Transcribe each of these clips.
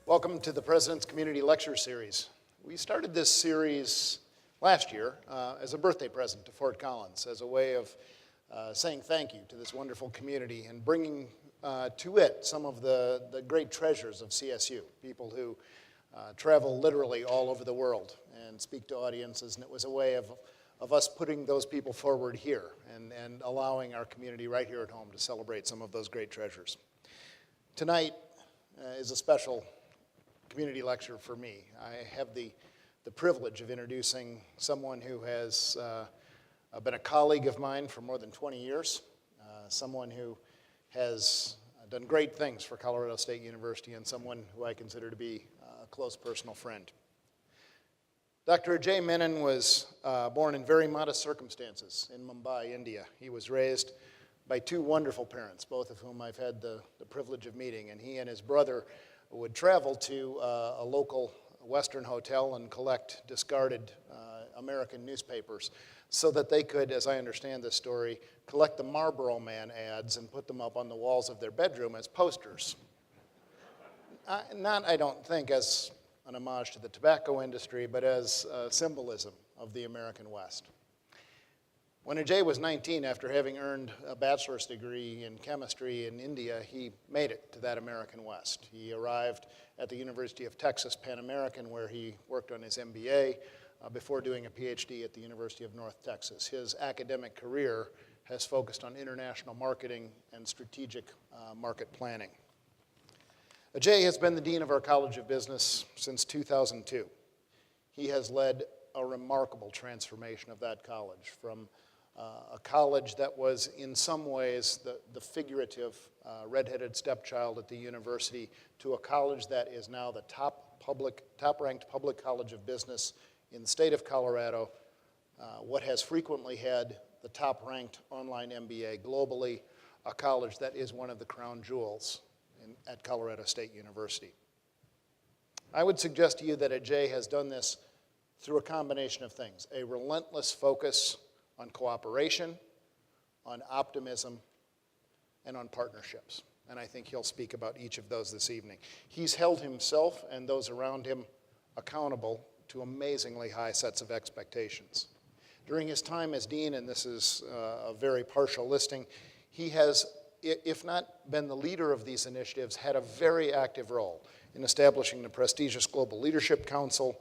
Welcome to the President's Community Lecture Series. We started this series last year as a birthday present to Fort Collins, as a way of saying thank you to this wonderful community and bringing to it some of the great treasures of CSU, people who travel literally all over the world and speak to audiences, and it was a way of us putting those people forward here and allowing our community right here at home to celebrate some of those great treasures. Tonight is a special community lecture for me. I have the privilege of introducing someone who has been a colleague of mine for more than 20 years, someone who has done great things for Colorado State University, and someone who I consider to be a close personal friend. Dr. Ajay Menon was born in very modest circumstances in Mumbai, India. He was raised by two wonderful parents, both of whom I've had the privilege of meeting, and he and his brother would travel to a local Western hotel and collect discarded American newspapers so that they could, as I understand this story, collect the Marlboro Man ads and put them up on the walls of their bedroom as posters. Not, I don't think, as an homage to the tobacco industry, but as symbolism of the American West. When Ajay was 19, after having earned a bachelor's degree in chemistry in India, he made it to that American West. He arrived at the University of Texas Pan American, where he worked on his MBA before doing a PhD at the University of North Texas. His academic career has focused on international marketing and strategic market planning. Ajay has been the dean of our College of Business since 2002. He has led a remarkable transformation of that college, from a college that was in some ways the figurative redheaded stepchild at the university to a college that is now the top-ranked public college of business in the state of Colorado, what has frequently had the top-ranked online MBA globally, a college that is one of the crown jewels at Colorado State University. I would suggest to you that Ajay has done this through a combination of things: a relentless focus on cooperation, on optimism, and on partnerships. And I think he'll speak about each of those this evening. He's held himself and those around him accountable to amazingly high sets of expectations. During his time as dean, and this is a very partial listing, he has, if not been the leader of these initiatives, had a very active role in establishing the prestigious Global Leadership Council,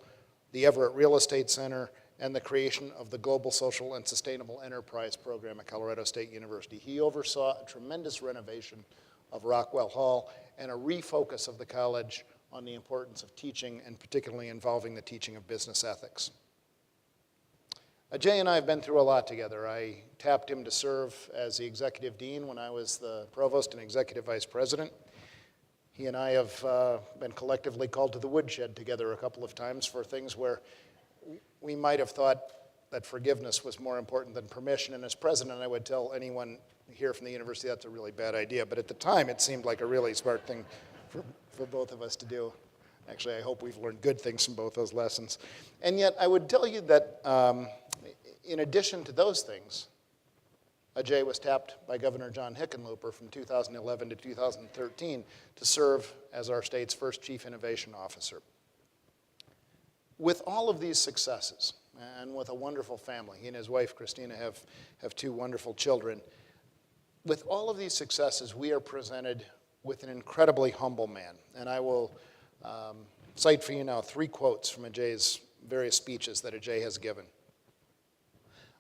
the Everett Real Estate Center, and the creation of the Global Social and Sustainable Enterprise Program at Colorado State University. He oversaw a tremendous renovation of Rockwell Hall and a refocus of the college on the importance of teaching, and particularly involving the teaching of business ethics. Ajay and I have been through a lot together. I tapped him to serve as the executive dean when I was the provost and executive vice president. He and I have been collectively called to the woodshed together a couple of times for things where we might have thought that forgiveness was more important than permission. And as president, I would tell anyone here from the university that's a really bad idea. But at the time, it seemed like a really smart thing for both of us to do. Actually, I hope we've learned good things from both those lessons. And yet, I would tell you that in addition to those things, Ajay was tapped by Governor John Hickenlooper from 2011 to 2013 to serve as our state's first chief innovation officer. With all of these successes, and with a wonderful family, he and his wife, Christina, have two wonderful children. With all of these successes, we are presented with an incredibly humble man. And I will cite for you now 3 quotes from Ajay's various speeches that Ajay has given.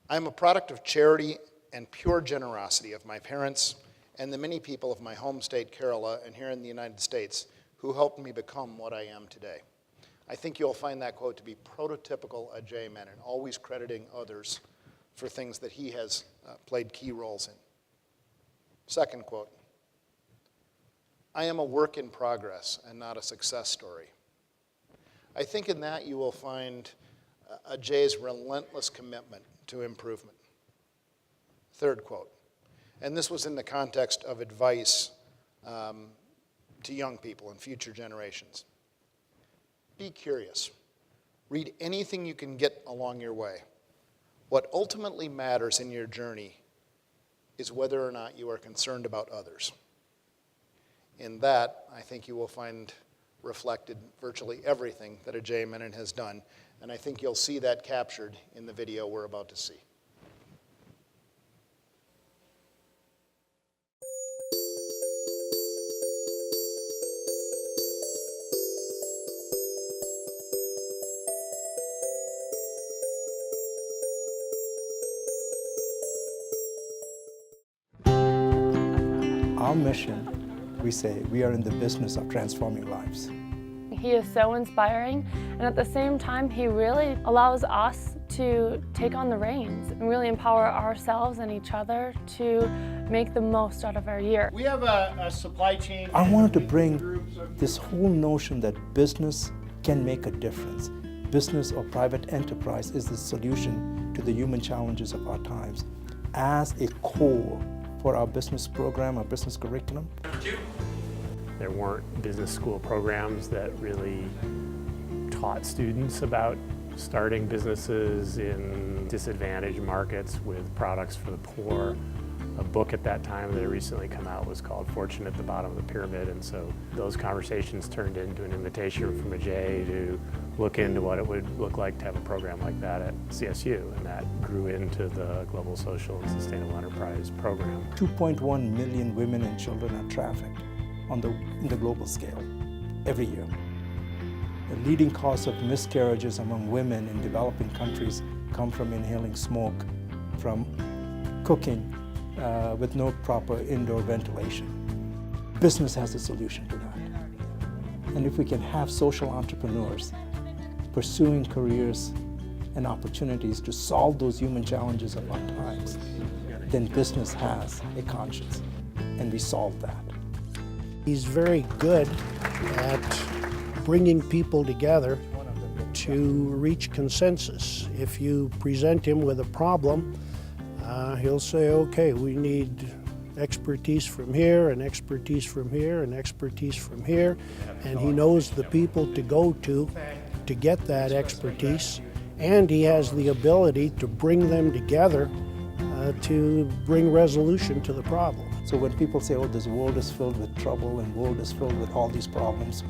"I am a product of charity and pure generosity of my parents and the many people of my home state, Kerala, and here in the United States, who helped me become what I am today." I think you'll find that quote to be prototypical Ajay Menon, always crediting others for things that he has played key roles in. Second quote, "I am a work in progress and not a success story." I think in that you will find Ajay's relentless commitment to improvement. Third quote, and this was in the context of advice to young people and future generations. "Be curious. Read anything you can get along your way. What ultimately matters in your journey is whether or not you are concerned about others." In that, I think you will find reflected virtually everything that Ajay Menon has done. And I think you'll see that captured in the video we're about to see. Our mission, we say, we are in the business of transforming lives. He is so inspiring, and at the same time, he really allows us to take on the reins and really empower ourselves and each other to make the most out of our year. We have a supply chain. I wanted to bring this whole notion that business can make a difference. Business or private enterprise is the solution to the human challenges of our times as a core for our business program, our business curriculum. There weren't business school programs that really taught students about starting businesses in disadvantaged markets with products for the poor. A book at that time that had recently come out was called Fortune at the Bottom of the Pyramid, and so those conversations turned into an invitation from Ajay to look into what it would look like to have a program like that at CSU, and that grew into the Global Social and Sustainable Enterprise program. 2.1 million women and children are trafficked in the global scale every year. The leading cause of miscarriages among women in developing countries come from inhaling smoke, from cooking with no proper indoor ventilation. Business has a solution to that. And if we can have social entrepreneurs pursuing careers and opportunities to solve those human challenges of our times, then business has a conscience, and we solve that. He's very good at bringing people together to reach consensus. If you present him with a problem, he'll say, okay, we need expertise from here, and expertise from here, and expertise from here, and he knows the people to go to get that expertise, and he has the ability to bring them together to bring resolution to the problem. So when people say, oh, this world is filled with trouble and world is filled with all these problems,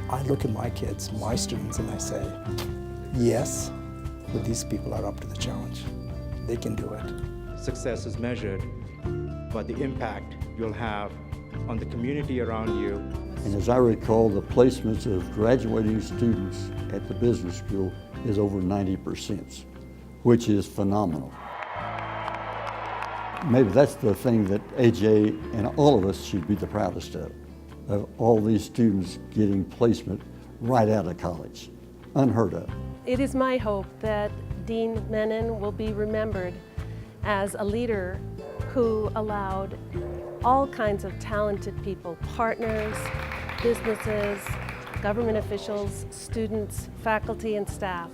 I look at my kids, my students, and I say, yes, but these people are up to the challenge. They can do it. Success is measured by the impact you'll have on the community around you. And as I recall, the placements of graduating students at the business school is over 90%, which is phenomenal. Maybe that's the thing that AJ and all of us should be the proudest of all these students getting placement right out of college. Unheard of. It is my hope that Dean Menon will be remembered as a leader who allowed all kinds of talented people, partners, businesses, government officials, students, faculty, and staff,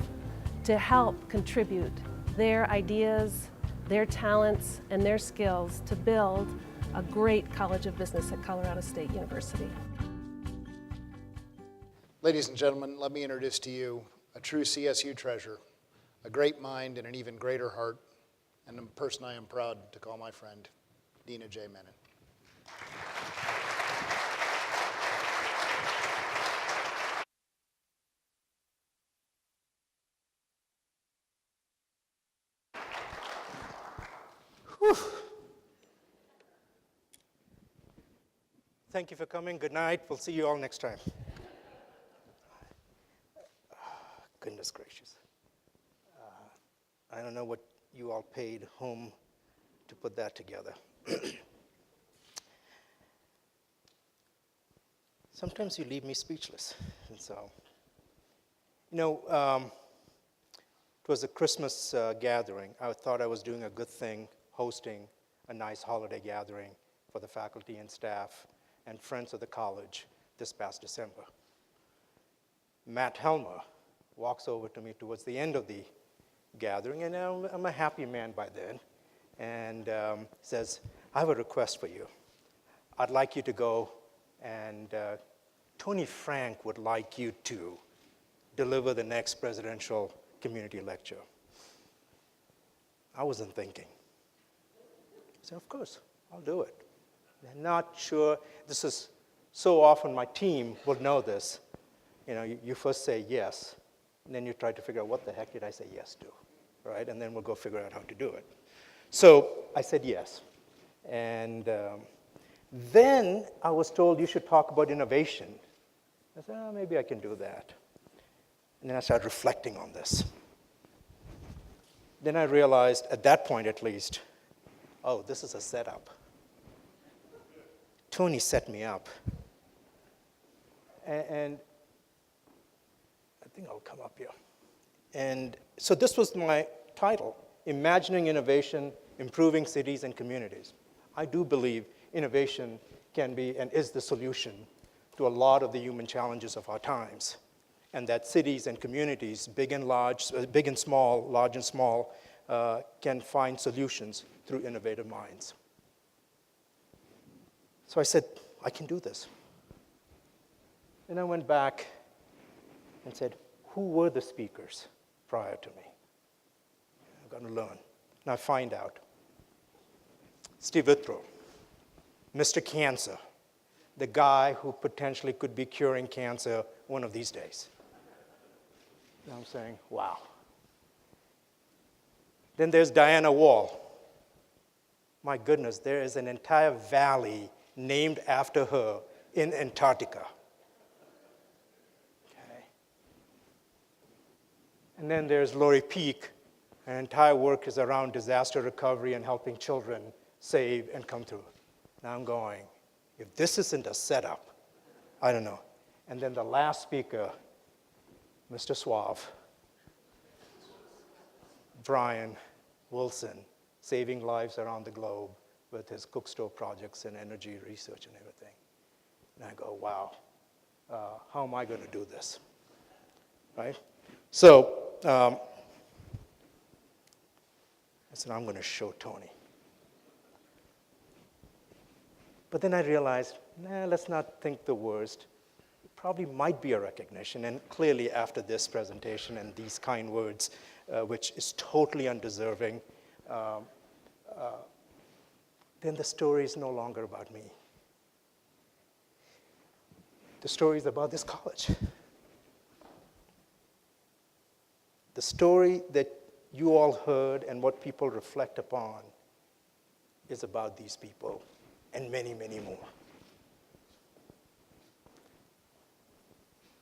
to help contribute their ideas, their talents, and their skills to build a great College of Business at Colorado State University. Ladies and gentlemen, let me introduce to you a true CSU treasure, a great mind and an even greater heart, and a person I am proud to call my friend, Dean Ajay Menon. Whew. Thank you for coming. Good night. We'll see you all next time. Goodness gracious. I don't know what you all paid whom to put that together. Sometimes you leave me speechless. And so, you know, it was a Christmas gathering. I thought I was doing a good thing, hosting a nice holiday gathering for the faculty and staff and friends of the college this past December. Matt Helmer walks over to me towards the end of the gathering, and I'm a happy man by then, and says, I have a request for you. I'd like you to go, and Tony Frank would like you to deliver the next presidential community lecture. I wasn't thinking. I said, of course, I'll do it. I'm not sure. This is So often my team will know this. You know, you first say yes, and then you try to figure out what the heck did I say yes to, right? And then we'll go figure out how to do it. So I said yes. And then I was told you should talk about innovation. I said, oh, maybe I can do that. And then I started reflecting on this. Then I realized, at that point at least, oh, this is a setup. Tony set me up. And I think I'll come up here. And so this was my title, Imagining Innovation, Improving Cities and Communities. I do believe innovation can be and is the solution to a lot of the human challenges of our times, and that cities and communities, big and large, big and small, large and small, can find solutions through innovative minds. So I said, I can do this. Then I went back and said, who were the speakers prior to me? I've got to learn. And I find out. Steve Withrow, Mr. Cancer, the guy who potentially could be curing cancer one of these days. And I'm saying, wow. Then there's Diana Wall. My goodness, there is an entire valley named after her in Antarctica. Okay. And then there's Lori Peak. Her entire work is around disaster recovery and helping children save and come through. Now I'm going, if this isn't a setup, I don't know. And then the last speaker, Mr. Suave, Bryan, Willson, saving lives around the globe with his cook stove projects and energy research and everything. And I go, wow, how am I going to do this, right? So I said, I'm going to show Tony. But then I realized, nah, let's not think the worst. It probably might be a recognition, and clearly after this presentation and these kind words, which is totally undeserving, then the story is no longer about me. The story is about this college. The story that you all heard and what people reflect upon is about these people and many, many more.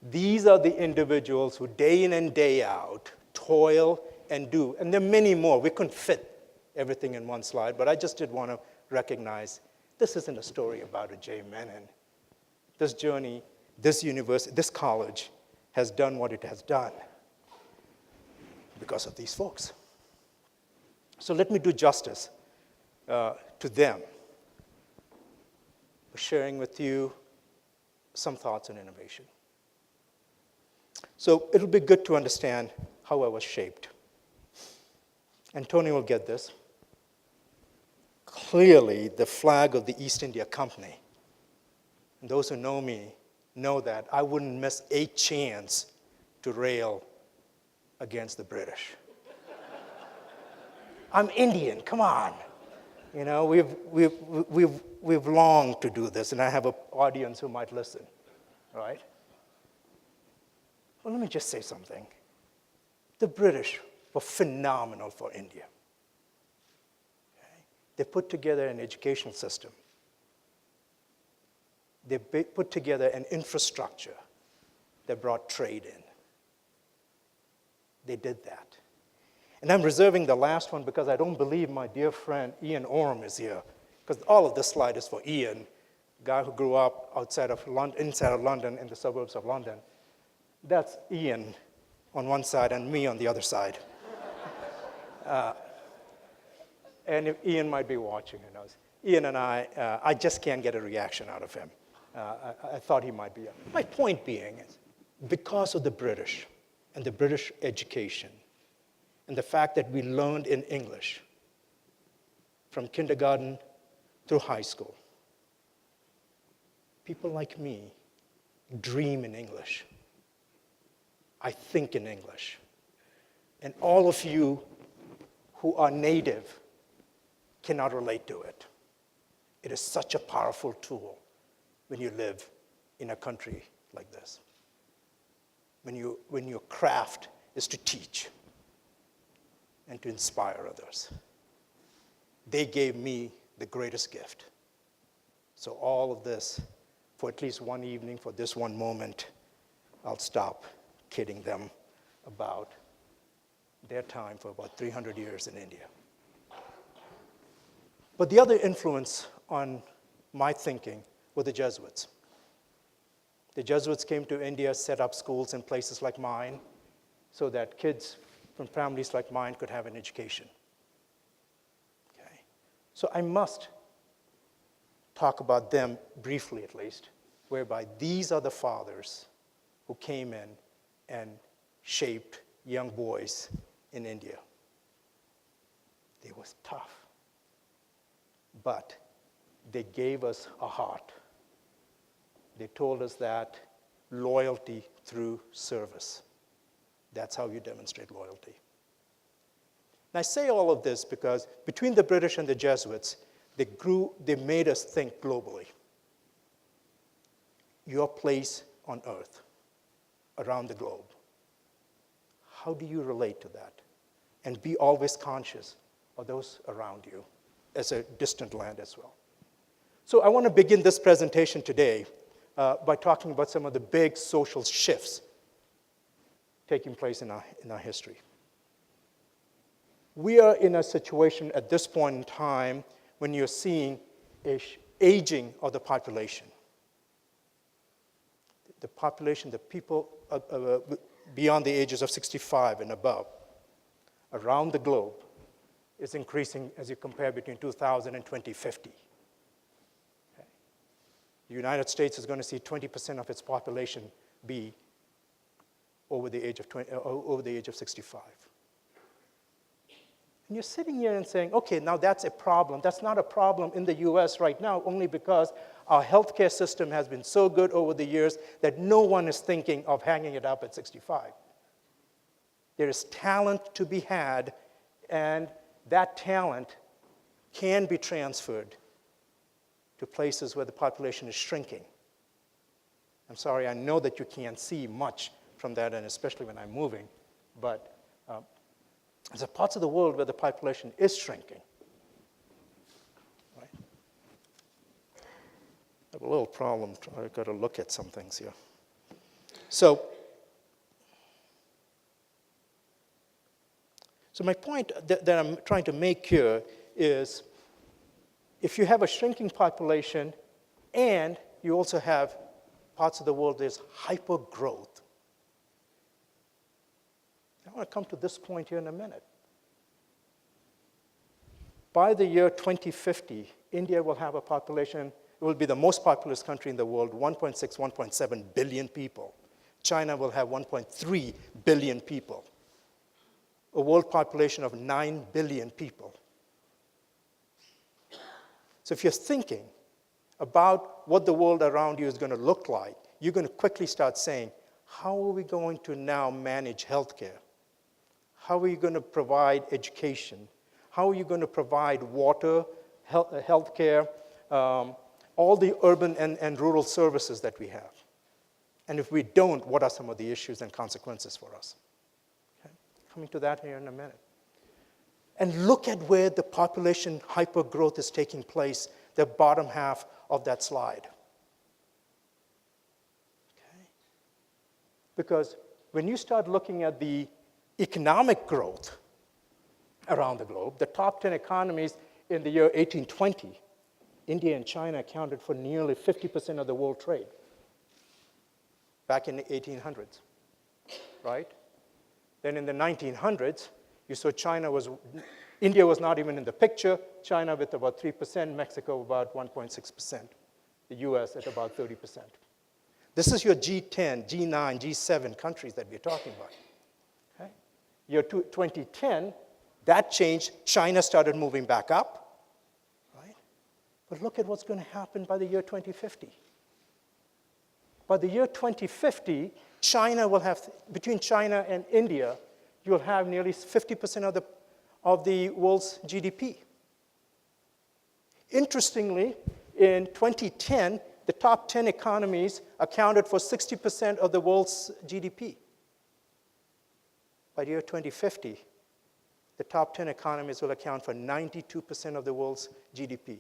These are the individuals who day in and day out toil and do, and there are many more. We couldn't fit everything in one slide, but I just did want to recognize this isn't a story about Ajay Menon. This journey, this university, this college has done what it has done because of these folks. So let me do justice to them, sharing with you some thoughts on innovation. So it'll be good to understand how I was shaped. And Tony will get this. Clearly, the flag of the East India Company, and those who know me know that I wouldn't miss a chance to rail against the British. I'm Indian, come on. You know, we've longed to do this, and I have an audience who might listen, right? Well, let me just say something. The British were phenomenal for India. Okay? They put together an educational system. They put together an infrastructure that brought trade in. They did that. And I'm reserving the last one because I don't believe my dear friend Ian Orme is here, because all of this slide is for Ian, a guy who grew up inside of London, in the suburbs of London. That's Ian on one side and me on the other side. And if Ian might be watching, who knows. Ian and I just can't get a reaction out of him. I thought he might be. My point being is, because of the British and the British education, and the fact that we learned in English from kindergarten through high school, people like me dream in English. I think in English. And all of you who are native cannot relate to it. It is such a powerful tool when you live in a country like this. When your craft is to teach and to inspire others. They gave me the greatest gift. So all of this, for at least one evening, for this one moment, I'll stop kidding them about their time for about 300 years in India. But the other influence on my thinking were the Jesuits. The Jesuits came to India, set up schools in places like mine, so that kids from families like mine could have an education. Okay? So I must talk about them briefly at least, whereby these are the fathers who came in and shaped young boys in India. It was tough, but they gave us a heart. They told us that loyalty through service. That's how you demonstrate loyalty. And I say all of this because between the British and the Jesuits, they made us think globally. Your place on earth, around the globe. How do you relate to that? And be always conscious of those around you as a distant land as well. So I want to begin this presentation today by talking about some of the big social shifts taking place in our history. We are in a situation at this point in time when you're seeing an aging of the population. The population, the people beyond the ages of 65 and above, around the globe, is increasing as you compare between 2000 and 2050. Okay. The United States is going to see 20% of its population be over the age of 65. And you're sitting here and saying, okay, now that's a problem. That's not a problem in the US right now, only because our healthcare system has been so good over the years that no one is thinking of hanging it up at 65. There is talent to be had, and that talent can be transferred to places where the population is shrinking. I'm sorry, I know that you can't see much from that, and especially when I'm moving, but there's parts of the world where the population is shrinking. Right? I have a little problem. I've got to look at some things here. So my point that I'm trying to make here is if you have a shrinking population and you also have parts of the world there's hyper-growth. I want to come to this point here in a minute. By the year 2050, India will have a population, it will be the most populous country in the world, 1.6, 1.7 billion people. China will have 1.3 billion people. A world population of 9 billion people. So if you're thinking about what the world around you is going to look like, you're going to quickly start saying, how are we going to now manage healthcare? How are you going to provide education? How are you going to provide water, healthcare, all the urban and rural services that we have? And if we don't, what are some of the issues and consequences for us? Okay. Coming to that here in a minute. And look at where the population hypergrowth is taking place, the bottom half of that slide. Okay. Because when you start looking at the economic growth around the globe, the top 10 economies in the year 1820, India and China accounted for nearly 50% of the world trade back in the 1800s, right? Then in the 1900s, you saw India was not even in the picture, China with about 3%, Mexico about 1.6%, the US at about 30%. This is your G10, G9, G7 countries that we're talking about. Year 2010, that changed. China started moving back up, right? But look at what's going to happen by the year 2050. By the year 2050, China will have, between China and India, you'll have nearly 50% of the world's GDP. Interestingly, in 2010, the top 10 economies accounted for 60% of the world's GDP. By the year 2050, the top 10 economies will account for 92% of the world's GDP.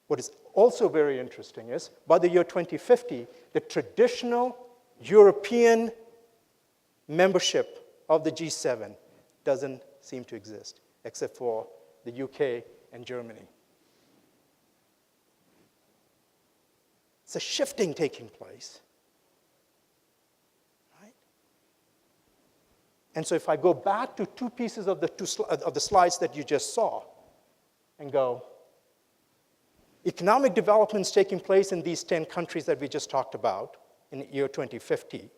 What is also very interesting is, by the year 2050, the traditional European membership of the G7 doesn't seem to exist, except for the UK and Germany. It's a shifting taking place. Right? And so if I go back to two pieces of the slides that you just saw and go, economic developments taking place in these 10 countries that we just talked about in the year 2050,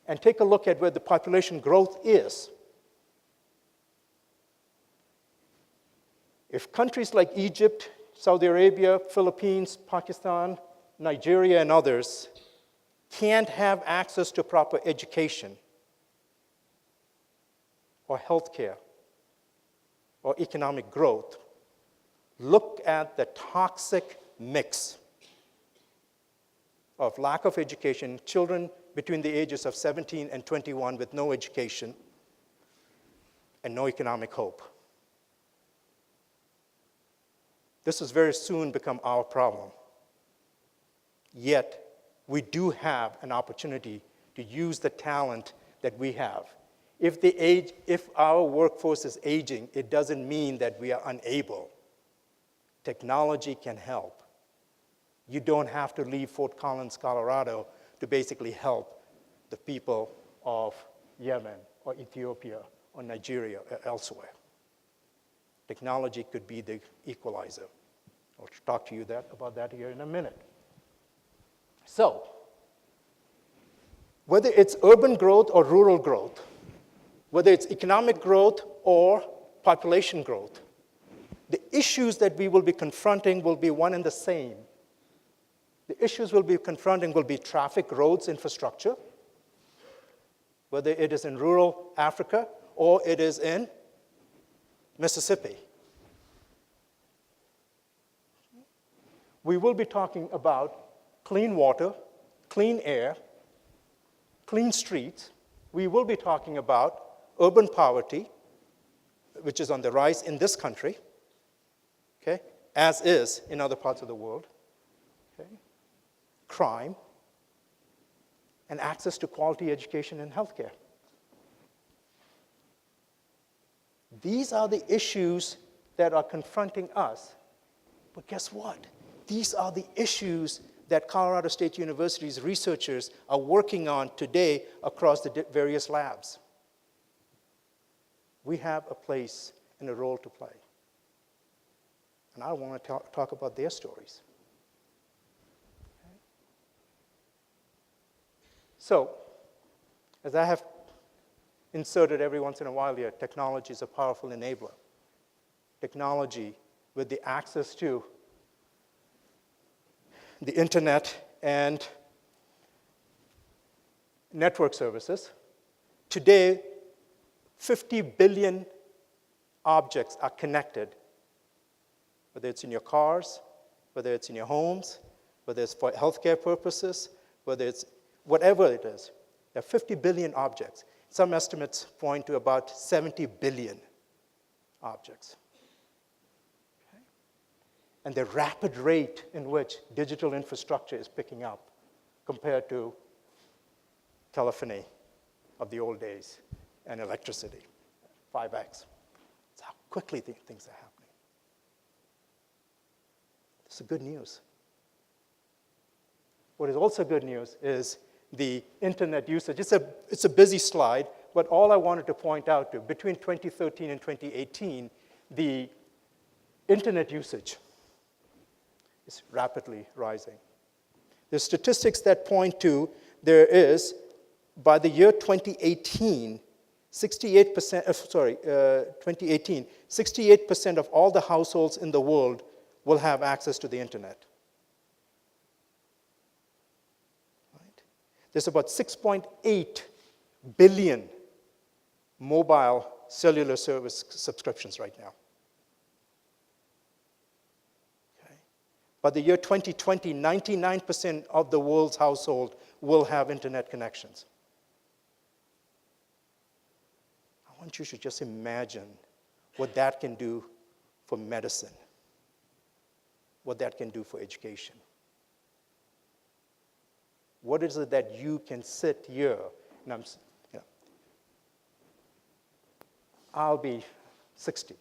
and take a look at where the population growth is. If countries like Egypt, Saudi Arabia, Philippines, Pakistan, Nigeria, and others can't have access to proper education or healthcare or economic growth, look at the toxic mix of lack of education, children between the ages of 17 and 21 with no education and no economic hope. This will very soon become our problem. Yet, we do have an opportunity to use the talent that we have. If our workforce is aging, it doesn't mean that we are unable. Technology can help. You don't have to leave Fort Collins, Colorado, to basically help the people of Yemen or Ethiopia or Nigeria or elsewhere. Technology could be the equalizer. I'll talk to you about that here in a minute. So, whether it's urban growth or rural growth, whether it's economic growth or population growth, the issues that we will be confronting will be one and the same. The issues we'll be confronting will be traffic, roads, infrastructure, whether it is in rural Africa or it is in Mississippi. We will be talking about clean water, clean air, clean streets. We will be talking about urban poverty, which is on the rise in this country, okay, as is in other parts of the world, okay, crime, and access to quality education and healthcare. These are the issues that are confronting us. But guess what? These are the issues that Colorado State University's researchers are working on today across the various labs. We have a place and a role to play. And I want to talk about their stories. Okay. So, as I have inserted every once in a while here, technology is a powerful enabler. Technology with the access to the internet and network services. Today, 50 billion objects are connected, whether it's in your cars, whether it's in your homes, whether it's for healthcare purposes, whether it's whatever it is. There are 50 billion objects. Some estimates point to about 70 billion objects. Okay? And the rapid rate in which digital infrastructure is picking up compared to telephony of the old days and electricity, 5x. That's how quickly things are happening. This is good news. What is also good news is the internet usage. It's a busy slide, but all I wanted to point out to, between 2013 and 2018, the internet usage is rapidly rising. There's statistics that point to there is, by the year 2018, 68% of all the households in the world will have access to the internet. Right? There's about 6.8 billion mobile cellular service subscriptions right now. Okay? By the year 2020, 99% of the world's household will have internet connections. I want you to just imagine what that can do for medicine, what that can do for education. What is it that you can sit here, and I'll be 60,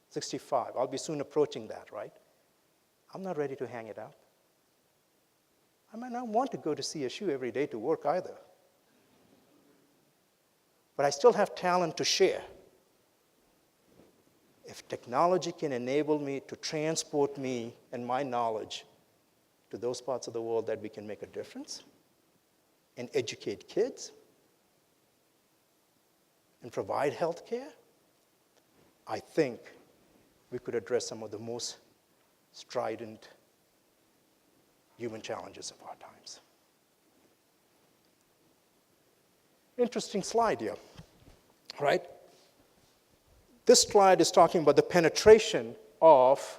65. I'll be soon approaching that, right? I'm not ready to hang it up. I might not want to go to CSU every day to work either. But I still have talent to share. If technology can enable me to transport me and my knowledge to those parts of the world that we can make a difference and educate kids and provide health care, I think we could address some of the most strident human challenges of our times. Interesting slide here, right? This slide is talking about the penetration of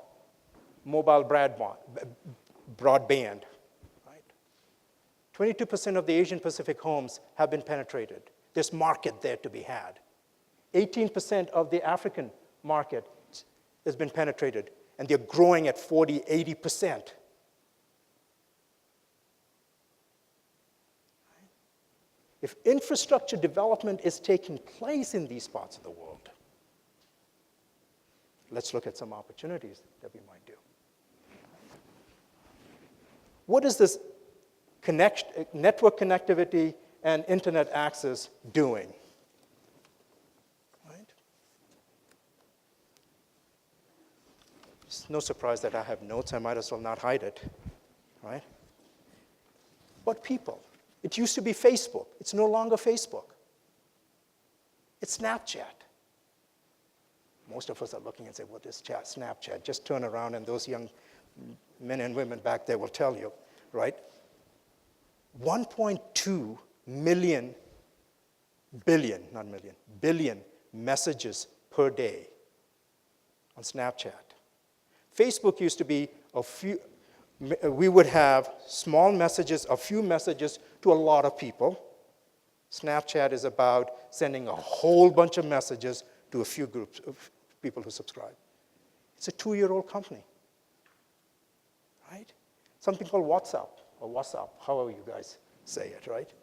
mobile broadband, right? 22% of the Asian Pacific homes have been penetrated. There's market there to be had. 18% of the African market has been penetrated, and they're growing at 40, 80%. If infrastructure development is taking place in these parts of the world, let's look at some opportunities that we might do. What is this network connectivity and internet access doing? Right? It's no surprise that I have notes. I might as well not hide it. Right? But people. It used to be Facebook. It's no longer Facebook. It's Snapchat. Most of us are looking and say, what is Snapchat? Just turn around and those young men and women back there will tell you, right? 1.2 billion messages per day on Snapchat. Facebook used to be we would have small messages, a few messages to a lot of people. Snapchat is about sending a whole bunch of messages to a few groups of people who subscribe. It's a 2-year-old company, right? Something called WhatsApp, or WhatsApp, however you guys say it, right?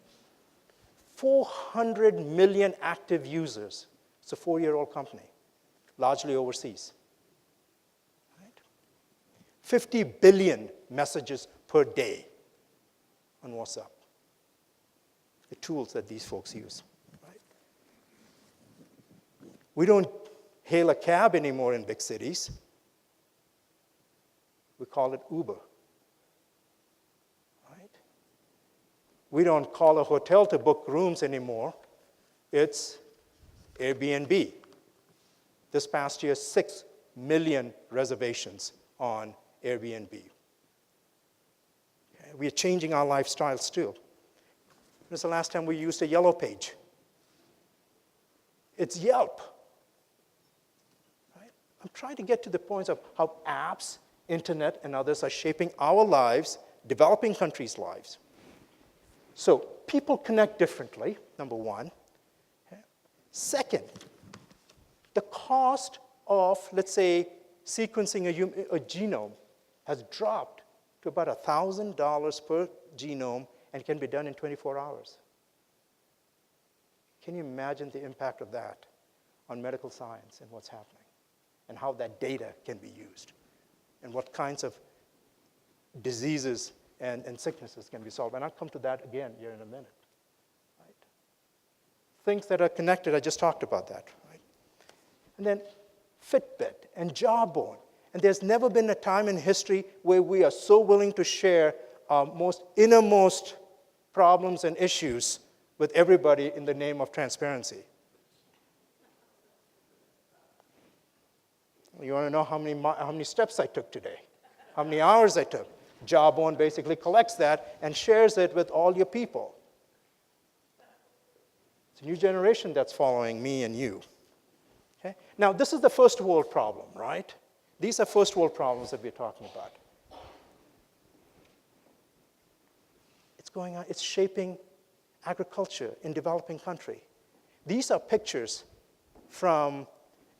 400 million active users. It's a 4-year-old company, largely overseas. 50 billion messages per day on WhatsApp. The tools that these folks use. Right? We don't hail a cab anymore in big cities. We call it Uber. Right? We don't call a hotel to book rooms anymore. It's Airbnb. This past year, 6 million reservations on Airbnb. Okay, we are changing our lifestyles too. When was the last time we used a yellow page? It's Yelp. Right? I'm trying to get to the points of how apps, internet, and others are shaping our lives, developing countries' lives. So people connect differently, number one. Okay. Second, the cost of, let's say, sequencing a genome has dropped to about $1,000 per genome and can be done in 24 hours. Can you imagine the impact of that on medical science and what's happening, and how that data can be used, and what kinds of diseases and sicknesses can be solved? And I'll come to that again here in a minute. Right? Things that are connected, I just talked about that. Right? And then Fitbit and Jawbone. And there's never been a time in history where we are so willing to share our most innermost problems and issues with everybody in the name of transparency. You want to know how many steps I took today? How many hours I took? Jawbone basically collects that and shares it with all your people. It's a new generation that's following me and you. Okay? Now, this is the first world problem, right? These are first world problems that we're talking about. going on? It's shaping agriculture in developing country. These are pictures from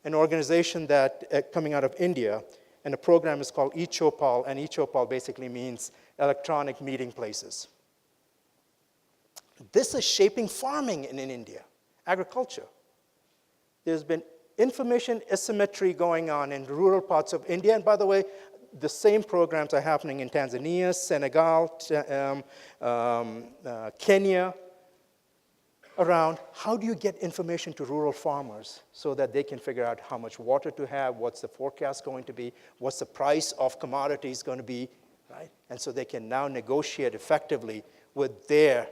an organization that coming out of India, and the program is called eChopal, and eChopal basically means electronic meeting places. This is shaping farming in India, agriculture. There's been information asymmetry going on in rural parts of India, and by the way, the same programs are happening in Tanzania, Senegal, Kenya, around how do you get information to rural farmers so that they can figure out how much water to have, what's the forecast going to be, what's the price of commodities going to be, right? And so they can now negotiate effectively with their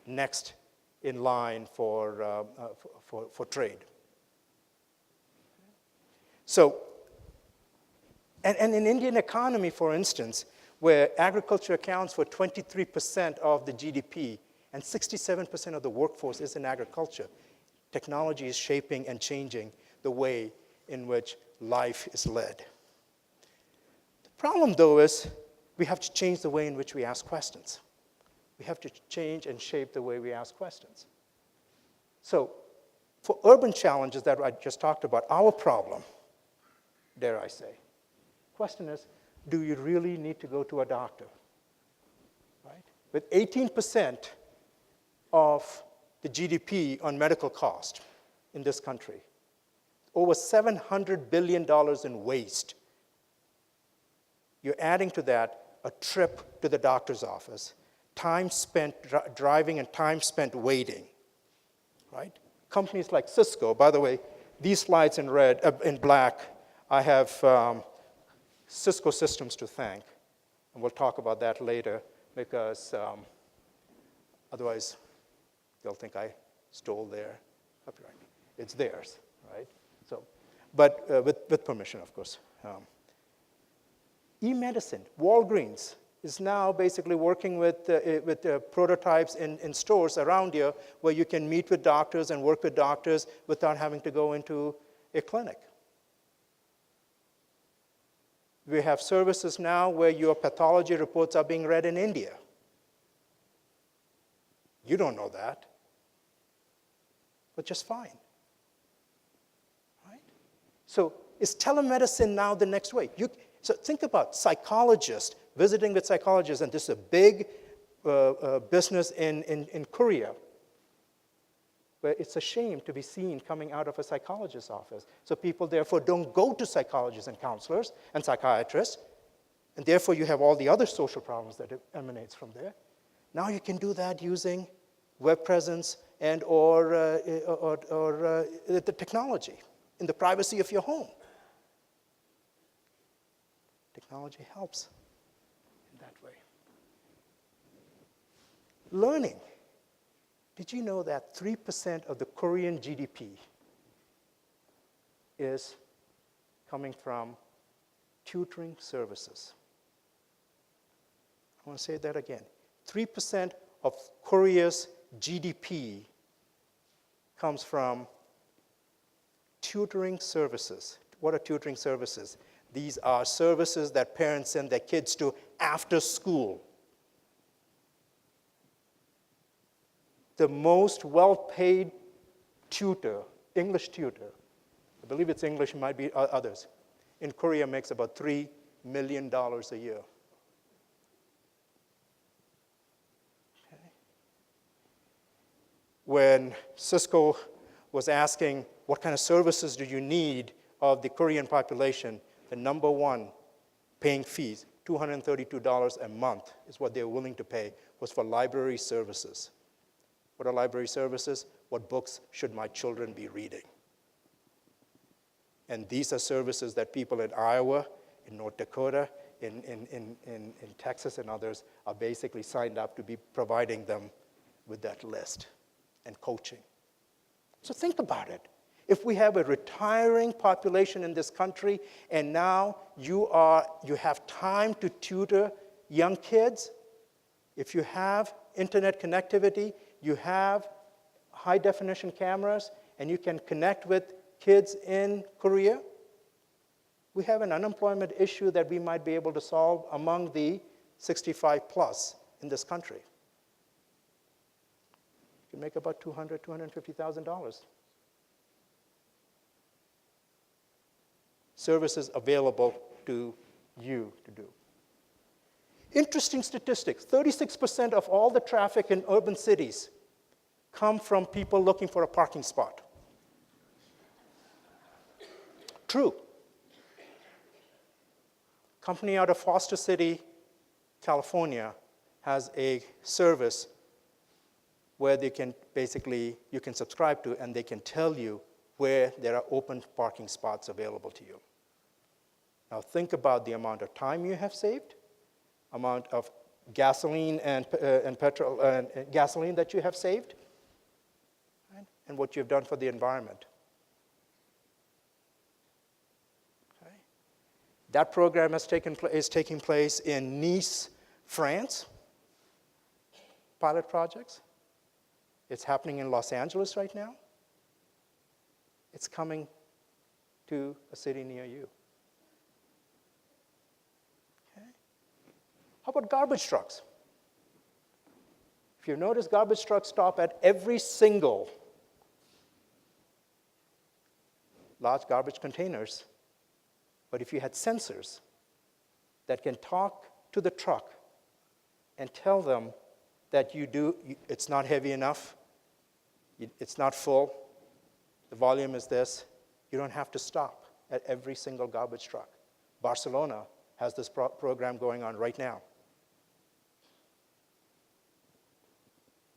next in line for trade. So, and in Indian economy, for instance, where agriculture accounts for 23% of the GDP, and 67% of the workforce is in agriculture, technology is shaping and changing the way in which life is led. The problem, though, is we have to change the way in which we ask questions. We have to change and shape the way we ask questions. So, for urban challenges that I just talked about, our problem, dare I say, question is, do you really need to go to a doctor? Right? With 18% of the GDP on medical cost in this country, over $700 billion in waste. You're adding to that a trip to the doctor's office, time spent driving and time spent waiting, right? Companies like Cisco, by the way, these slides in red, in black, I have Cisco Systems to thank, and we'll talk about that later because otherwise they'll think I stole their copyright. It's theirs, right? So, but with permission, of course. E-medicine, Walgreens is now basically working with prototypes in stores around here where you can meet with doctors and work with doctors without having to go into a clinic. We have services now where your pathology reports are being read in India. You don't know that, but just fine, right? So is telemedicine now the next way? So think about psychologists, visiting with psychologists, and this is a big business in Korea, where it's a shame to be seen coming out of a psychologist's office. So people, therefore, don't go to psychologists and counselors and psychiatrists, and therefore you have all the other social problems that emanates from there. Now you can do that using web presence and or the technology in the privacy of your home. Technology helps in that way. Learning. Did you know that 3% of the Korean GDP is coming from tutoring services? I want to say that again. 3% of Korea's GDP comes from tutoring services. What are tutoring services? These are services that parents send their kids to after school. The most well-paid tutor, English tutor, I believe it's English, it might be others, in Korea makes about $3 million a year. Okay. When Cisco was asking what kind of services do you need of the Korean population, the number one paying fees, $232 a month is what they're willing to pay, was for library services. What are library services? What books should my children be reading? And these are services that people in Iowa, in North Dakota, in Texas and others are basically signed up to be providing them with that list and coaching. So think about it. If we have a retiring population in this country and now you have time to tutor young kids, if you have internet connectivity, you have high-definition cameras, and you can connect with kids in Korea, we have an unemployment issue that we might be able to solve among the 65 plus in this country. You can make about $200,000, $250,000. Services available to you to do. Interesting statistics, 36% of all the traffic in urban cities come from people looking for a parking spot. True. Company out of Foster City, California, has a service where they can basically, you can subscribe to, and they can tell you where there are open parking spots available to you. Now think about the amount of time you have saved, amount of gasoline and petrol and gasoline that you have saved, right? And what you've done for the environment. Okay. That program is taking place in Nice, France. Pilot projects. It's happening in Los Angeles right now. It's coming to a city near you. How about garbage trucks? If you notice, garbage trucks stop at every single large garbage containers. But if you had sensors that can talk to the truck and tell them that it's not heavy enough, it's not full, the volume is this, you don't have to stop at every single garbage truck. Barcelona has this program going on right now.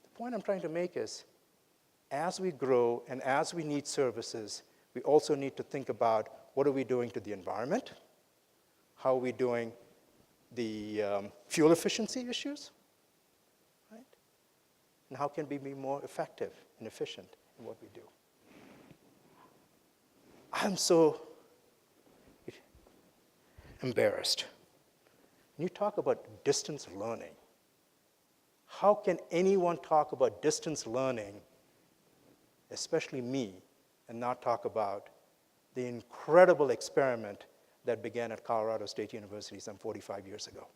The point I'm trying to make is, as we grow and as we need services, we also need to think about what are we doing to the environment, how are we doing the fuel efficiency issues, right? And how can we be more effective and efficient in what we do. I'm so embarrassed. When you talk about distance learning, how can anyone talk about distance learning, especially me, and not talk about the incredible experiment that began at Colorado State University some 45 years ago?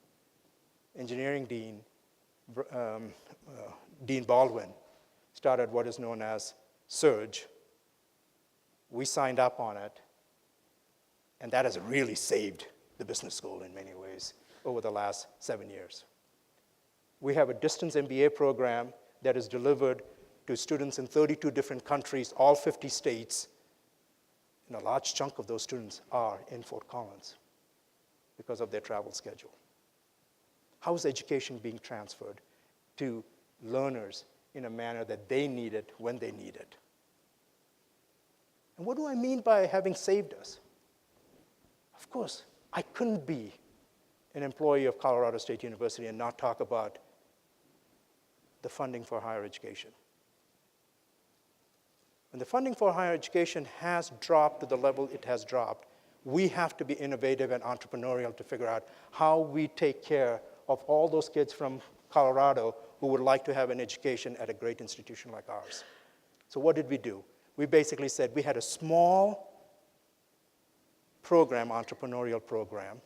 Engineering Dean, Dean Baldwin, started what is known as SURGE. We signed up on it, and that has really saved the business school in many ways over the last 7 years. We have a distance MBA program that is delivered to students in 32 different countries, all 50 states, and a large chunk of those students are in Fort Collins because of their travel schedule. How is education being transferred to learners in a manner that they need it when they need it? And what do I mean by having saved us? Of course, I couldn't be an employee of Colorado State University and not talk about the funding for higher education. When the funding for higher education has dropped to the level it has dropped, we have to be innovative and entrepreneurial to figure out how we take care of all those kids from Colorado who would like to have an education at a great institution like ours. So what did we do? We basically said we had a small program, entrepreneurial program,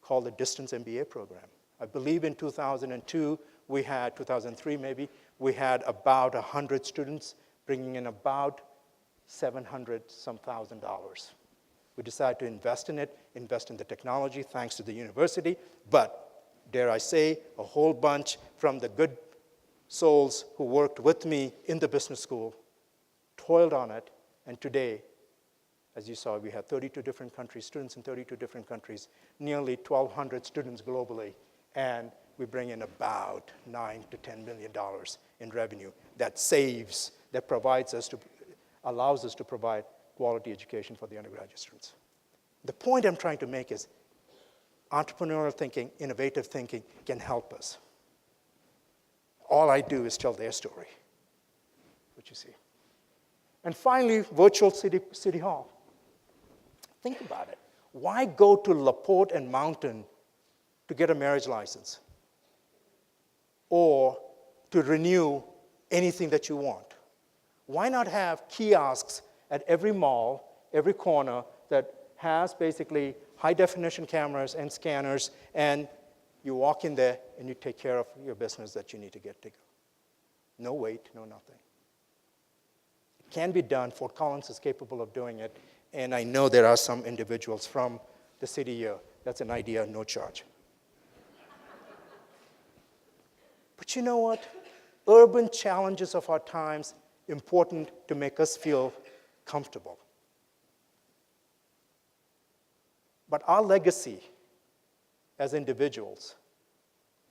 called the Distance MBA program. I believe in 2002, 2003 maybe, we had about 100 students bringing in about $700-some thousand. We decided to invest in it, invest in the technology, thanks to the university, but dare I say, a whole bunch from the good souls who worked with me in the business school toiled on it, and today, as you saw, we have 32 different countries, students in 32 different countries, nearly 1,200 students globally, and we bring in about $9 to $10 million in revenue that saves, that allows us to provide quality education for the undergraduate students. The point I'm trying to make is entrepreneurial thinking, innovative thinking can help us. All I do is tell their story, what you see. And finally, virtual city hall. Think about it. Why go to LaPorte and Mountain to get a marriage license or to renew anything that you want? Why not have kiosks at every mall, every corner that has basically high-definition cameras and scanners, and you walk in there and you take care of your business that you need to get to go? No weight, no nothing. It can be done. Fort Collins is capable of doing it. And I know there are some individuals from the city here. That's an idea, no charge. But you know what? Urban challenges of our times, important to make us feel comfortable. But our legacy as individuals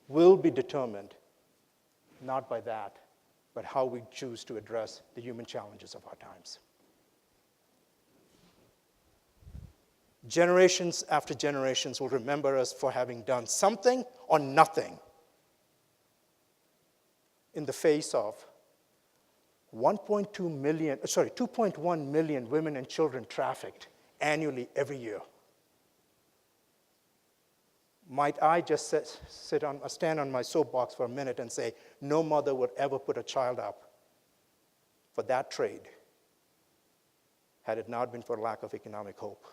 will be determined not by that, but how we choose to address the human challenges of our times. Generations after generations will remember us for having done something or nothing in the face of 2.1 million women and children trafficked annually every year. Might I just stand on my soapbox for a minute and say, no mother would ever put a child up for that trade had it not been for lack of economic hope.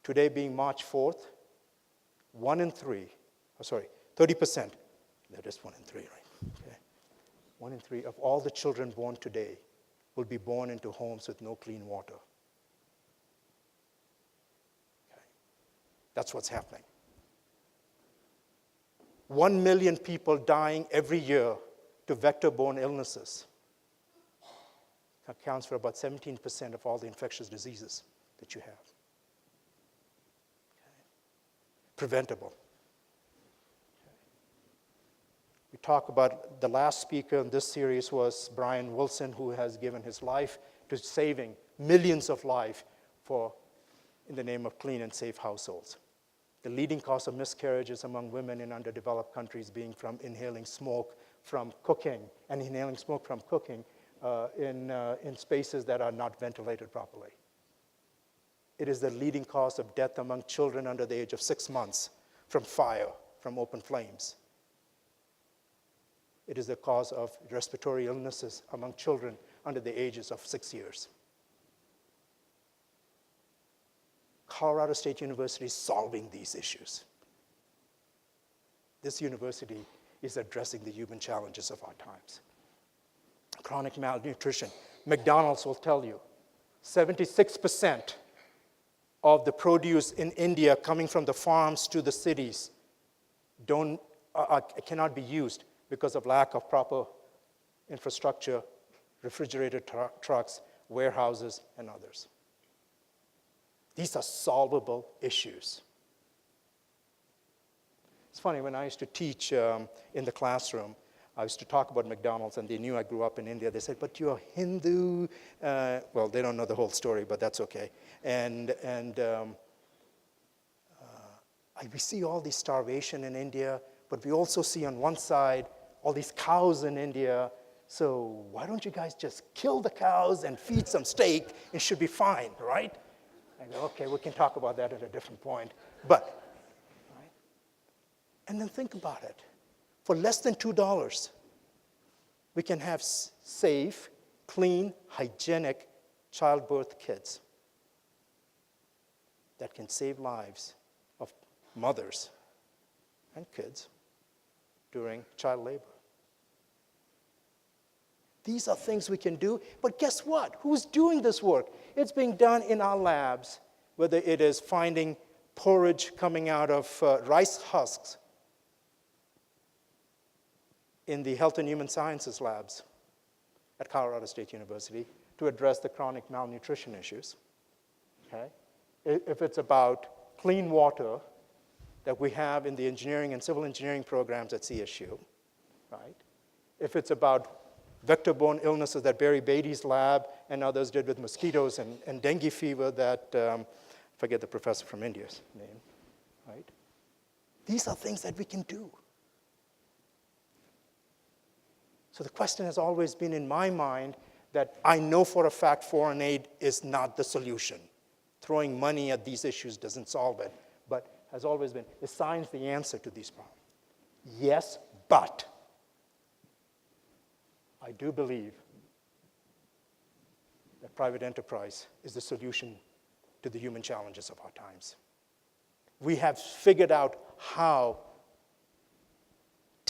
Today being March 4th, 30%, that is 1 in 3, right? Okay. 1 in 3 of all the children born today will be born into homes with no clean water. Okay. That's what's happening. 1 million people dying every year to vector-borne illnesses. Accounts for about 17% of all the infectious diseases that you have. Okay. Preventable. We talk about the last speaker in this series was Bryan, Willson, who has given his life to saving millions of lives in the name of clean and safe households. The leading cause of miscarriages among women in underdeveloped countries being from inhaling smoke from cooking, and inhaling smoke from cooking in spaces that are not ventilated properly. It is the leading cause of death among children under the age of 6 months from fire, from open flames. It is the cause of respiratory illnesses among children under the ages of 6 years. Colorado State University is solving these issues. This university is addressing the human challenges of our times. Chronic malnutrition. McDonald's will tell you 76% of the produce in India coming from the farms to the cities cannot be used because of lack of proper infrastructure, refrigerated trucks, warehouses, and others. These are solvable issues. It's funny, when I used to teach in the classroom, I used to talk about McDonald's, and they knew I grew up in India. They said, but you're Hindu. Well, they don't know the whole story, but that's okay. We see all this starvation in India, but we also see on one side all these cows in India. So why don't you guys just kill the cows and feed some steak? It should be fine, right? I go, okay, we can talk about that at a different point. But, right? And then think about it. For less than $2, we can have safe, clean, hygienic childbirth kits that can save lives of mothers and kids during child labor. These are things we can do, but guess what? Who's doing this work? It's being done in our labs, whether it is finding porridge coming out of rice husks in the Health and Human Sciences labs at Colorado State University to address the chronic malnutrition issues. Okay? If it's about clean water that we have in the engineering and civil engineering programs at CSU, right? If it's about vector-borne illnesses that Barry Beatty's lab and others did with mosquitoes and dengue fever that, I forget the professor from India's name, right? These are things that we can do. So the question has always been in my mind that I know for a fact foreign aid is not the solution. Throwing money at these issues doesn't solve it, but has always been, is science the answer to these problems? Yes, but I do believe that private enterprise is the solution to the human challenges of our times. We have figured out how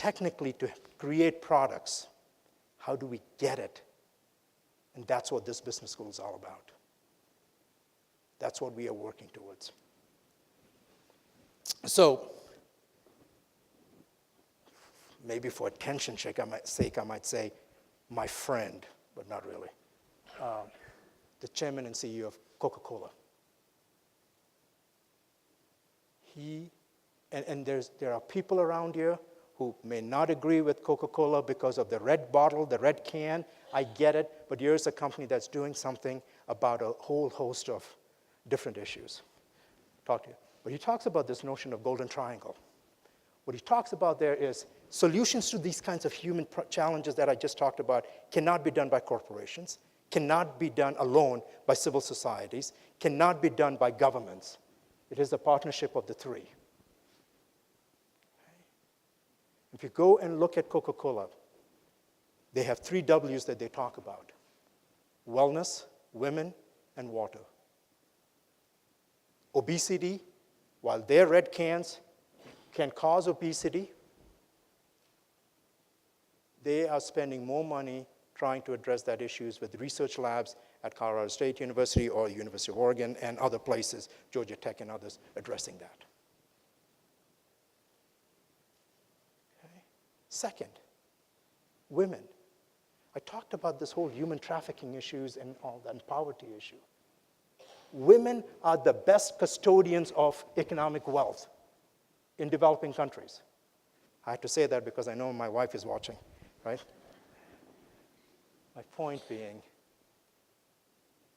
technically to create products, how do we get it? And that's what this business school is all about. That's what we are working towards. So, maybe for attention sake, I might say, my friend, but not really. The chairman and CEO of Coca-Cola. There are people around here who may not agree with Coca-Cola because of the red bottle, the red can. I get it, but here's a company that's doing something about a whole host of different issues. Talk to you. But he talks about this notion of golden triangle. What he talks about there is solutions to these kinds of human challenges that I just talked about cannot be done by corporations, cannot be done alone by civil societies, cannot be done by governments. It is a partnership of the three. If you go and look at Coca-Cola, they have 3 W's that they talk about: wellness, women, and water. Obesity, while their red cans can cause obesity, they are spending more money trying to address that issues with research labs at Colorado State University or University of Oregon and other places, Georgia Tech and others, addressing that. Okay. Second, women. I talked about this whole human trafficking issues and all that, and poverty issue. Women are the best custodians of economic wealth in developing countries. I have to say that because I know my wife is watching, right? My point being,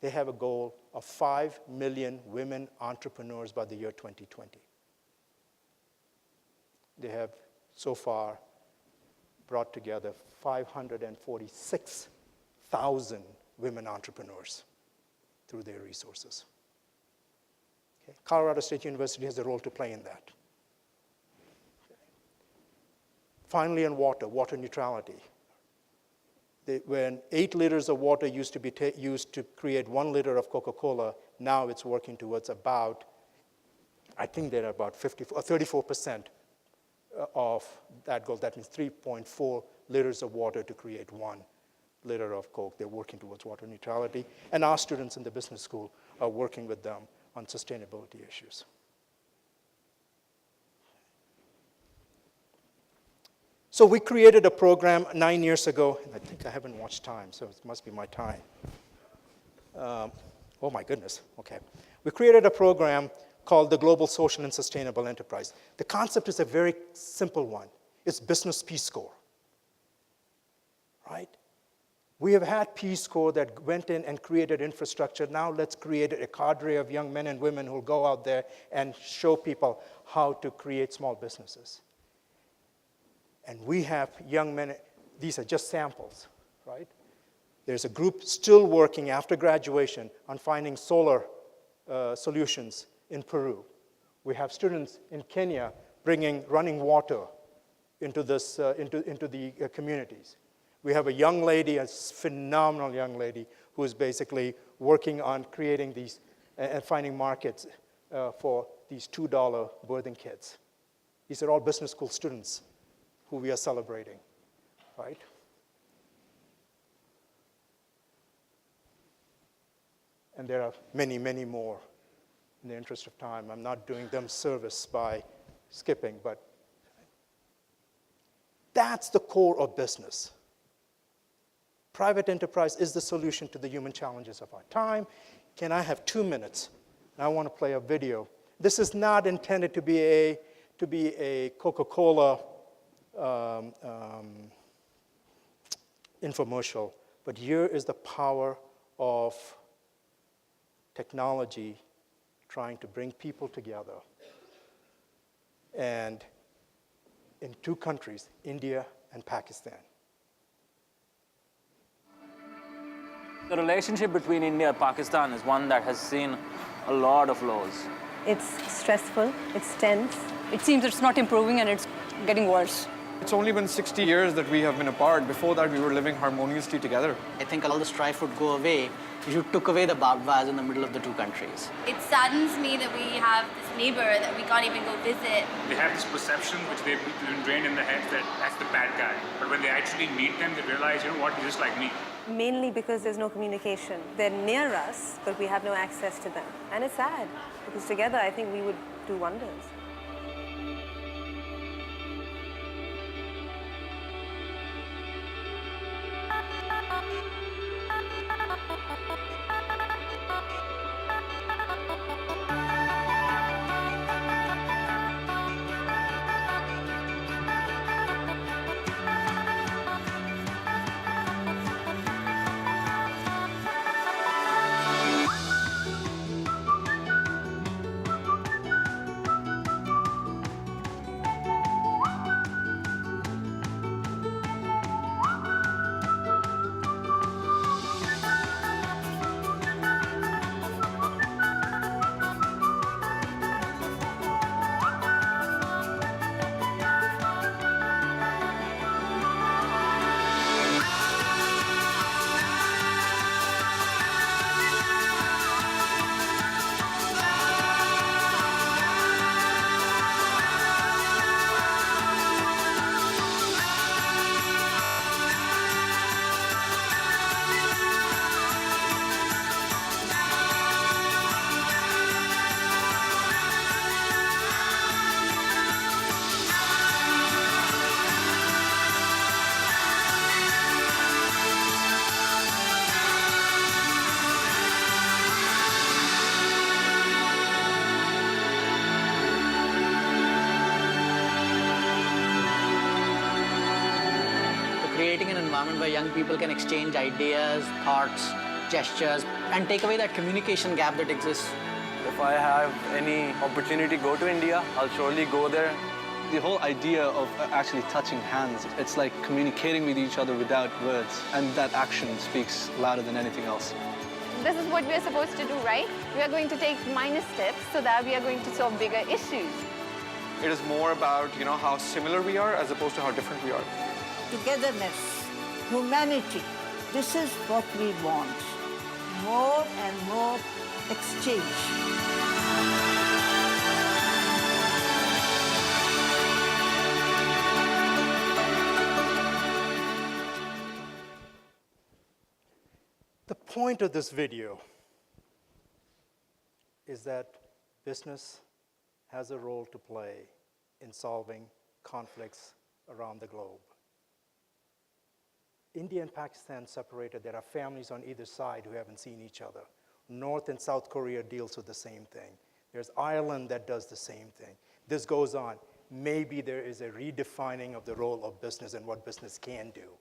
they have a goal of 5 million women entrepreneurs by the year 2020. They have so far brought together 546,000 women entrepreneurs through their resources. Okay. Colorado State University has a role to play in that. Okay. Finally, on water neutrality. When 8 liters of water used to be used to create 1 liter of Coca-Cola, now it's working towards about, I think they're about 34% of that goal. That means 3.4 liters of water to create 1 liter of Coke. They're working towards water neutrality. And our students in the business school are working with them on sustainability issues. So we created a program 9 years ago. I think I haven't watched time, so it must be my time. Oh my goodness, okay. We created a program called the Global Social and Sustainable Enterprise. The concept is a very simple one. It's Business Peace Corps, right? We have had Peace Corps that went in and created infrastructure. Now let's create a cadre of young men and women who will go out there and show people how to create small businesses. And we have young men, these are just samples, right? There's a group still working after graduation on finding solar solutions in Peru. We have students in Kenya bringing running water into the communities. We have a young lady, a phenomenal young lady, who is basically working on creating these and finding markets for these $2 birthing kits. These are all business school students who we are celebrating, right? And there are many, many more. In the interest of time, I'm not doing them service by skipping, but that's the core of business. Private enterprise is the solution to the human challenges of our time. Can I have 2 minutes? I want to play a video. This is not intended to be a Coca-Cola infomercial, but here is the power of technology trying to bring people together. And in 2 countries, India and Pakistan. The relationship between India and Pakistan is one that has seen a lot of lows. It's stressful, it's tense. It seems it's not improving and it's getting worse. It's only been 60 years that we have been apart. Before that, we were living harmoniously together. I think all the strife would go away if you took away the barbed wires in the middle of the two countries. It saddens me that we have this neighbor that we can't even go visit. They have this perception which they've been ingrained in their heads that that's the bad guy. But when they actually meet them, they realize, you know what, he's just like me. Mainly because there's no communication. They're near us, but we have no access to them. And it's sad, because together I think we would do wonders. Creating an environment where young people can exchange ideas, thoughts, gestures, and take away that communication gap that exists. If I have any opportunity to go to India, I'll surely go there. The whole idea of actually touching hands, it's like communicating with each other without words, and that action speaks louder than anything else. This is what we're supposed to do, right? We are going to take minor steps so that we are going to solve bigger issues. It is more about, how similar we are as opposed to how different we are. Togetherness, humanity, this is what we want. More and more exchange. The point of this video is that business has a role to play in solving conflicts around the globe. India and Pakistan separated. There are families on either side who haven't seen each other. North and South Korea deals with the same thing. There's Ireland that does the same thing. This goes on. Maybe there is a redefining of the role of business and what business can do.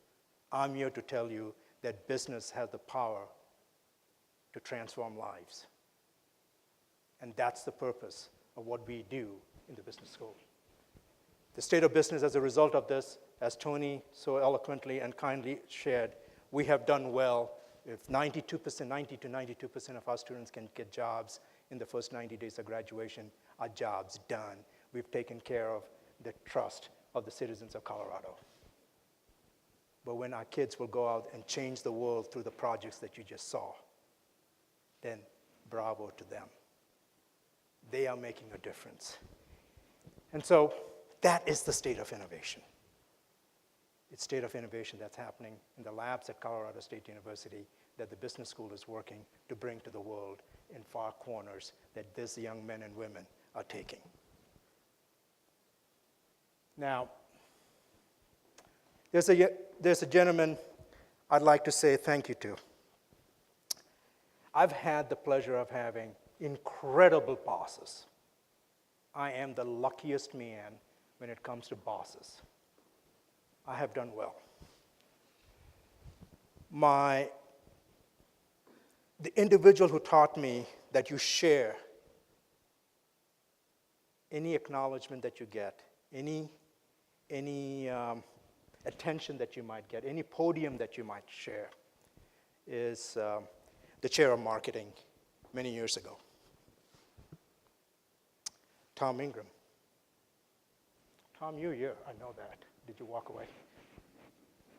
I'm here to tell you that business has the power to transform lives. And that's the purpose of what we do in the business school. The state of business as a result of this, as Tony so eloquently and kindly shared, we have done well. If 90 to 92% of our students can get jobs in the first 90 days of graduation, our job's done. We've taken care of the trust of the citizens of Colorado. But when our kids will go out and change the world through the projects that you just saw, then bravo to them. They are making a difference. And so that is the state of innovation. It's state of innovation that's happening in the labs at Colorado State University that the business school is working to bring to the world in far corners that these young men and women are taking. Now, there's a gentleman I'd like to say thank you to. I've had the pleasure of having incredible bosses. I am the luckiest man when it comes to bosses. I have done well. The individual who taught me that you share any acknowledgement that you get, any attention that you might get, any podium that you might share, is the chair of marketing many years ago, Tom Ingram. Tom, you're here, I know that. Did you walk away?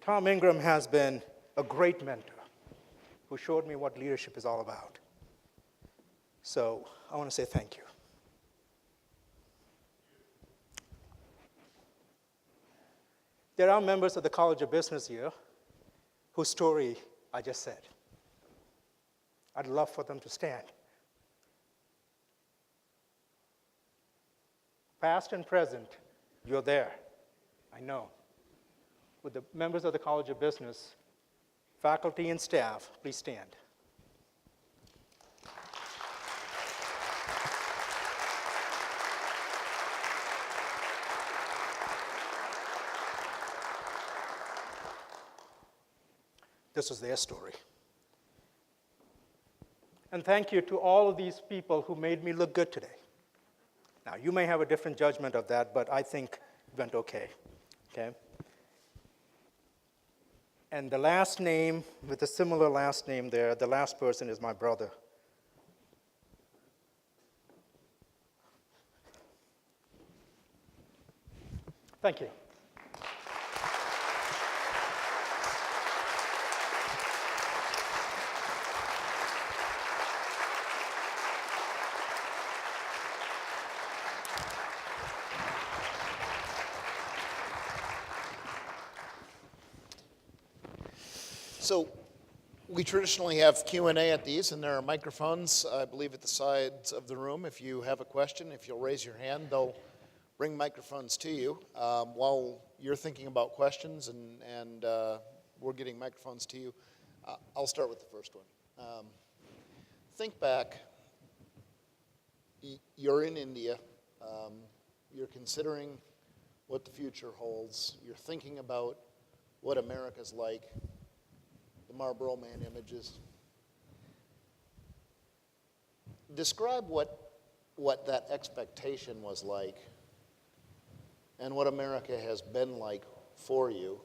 Tom Ingram has been a great mentor who showed me what leadership is all about. So I want to say thank you. There are members of the College of Business here whose story I just said. I'd love for them to stand. Past and present, you're there. I know. With the members of the College of Business, faculty and staff, please stand. This is their story. And thank you to all of these people who made me look good today. Now, you may have a different judgment of that, but I think it went okay. And the last name, with a similar last name there, the last person is my brother. Thank you. So we traditionally have Q&A at these, and there are microphones, I believe, at the sides of the room. If you have a question, if you'll raise your hand, they'll bring microphones to you. While you're thinking about questions and we're getting microphones to you, I'll start with the first one. Think back. You're in India. You're considering what the future holds. You're thinking about what America's like. The Marlboro Man images. Describe what that expectation was like and what America has been like for you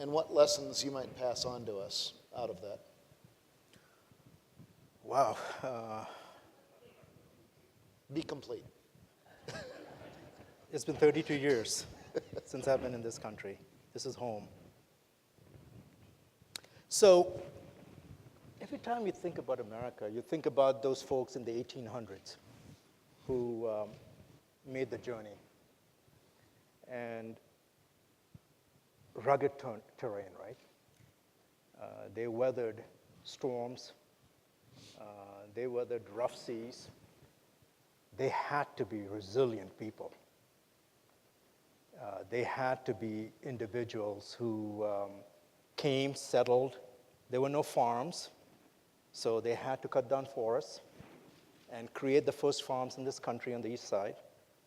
and what lessons you might pass on to us out of that. Wow. Be complete. It's been 32 years since I've been in this country. This is home. So every time you think about America, you think about those folks in the 1800s who made the journey. And rugged terrain, right? They weathered storms. They weathered rough seas. They had to be resilient people. They had to be individuals who came, settled. There were no farms, so they had to cut down forests and create the first farms in this country on the east side.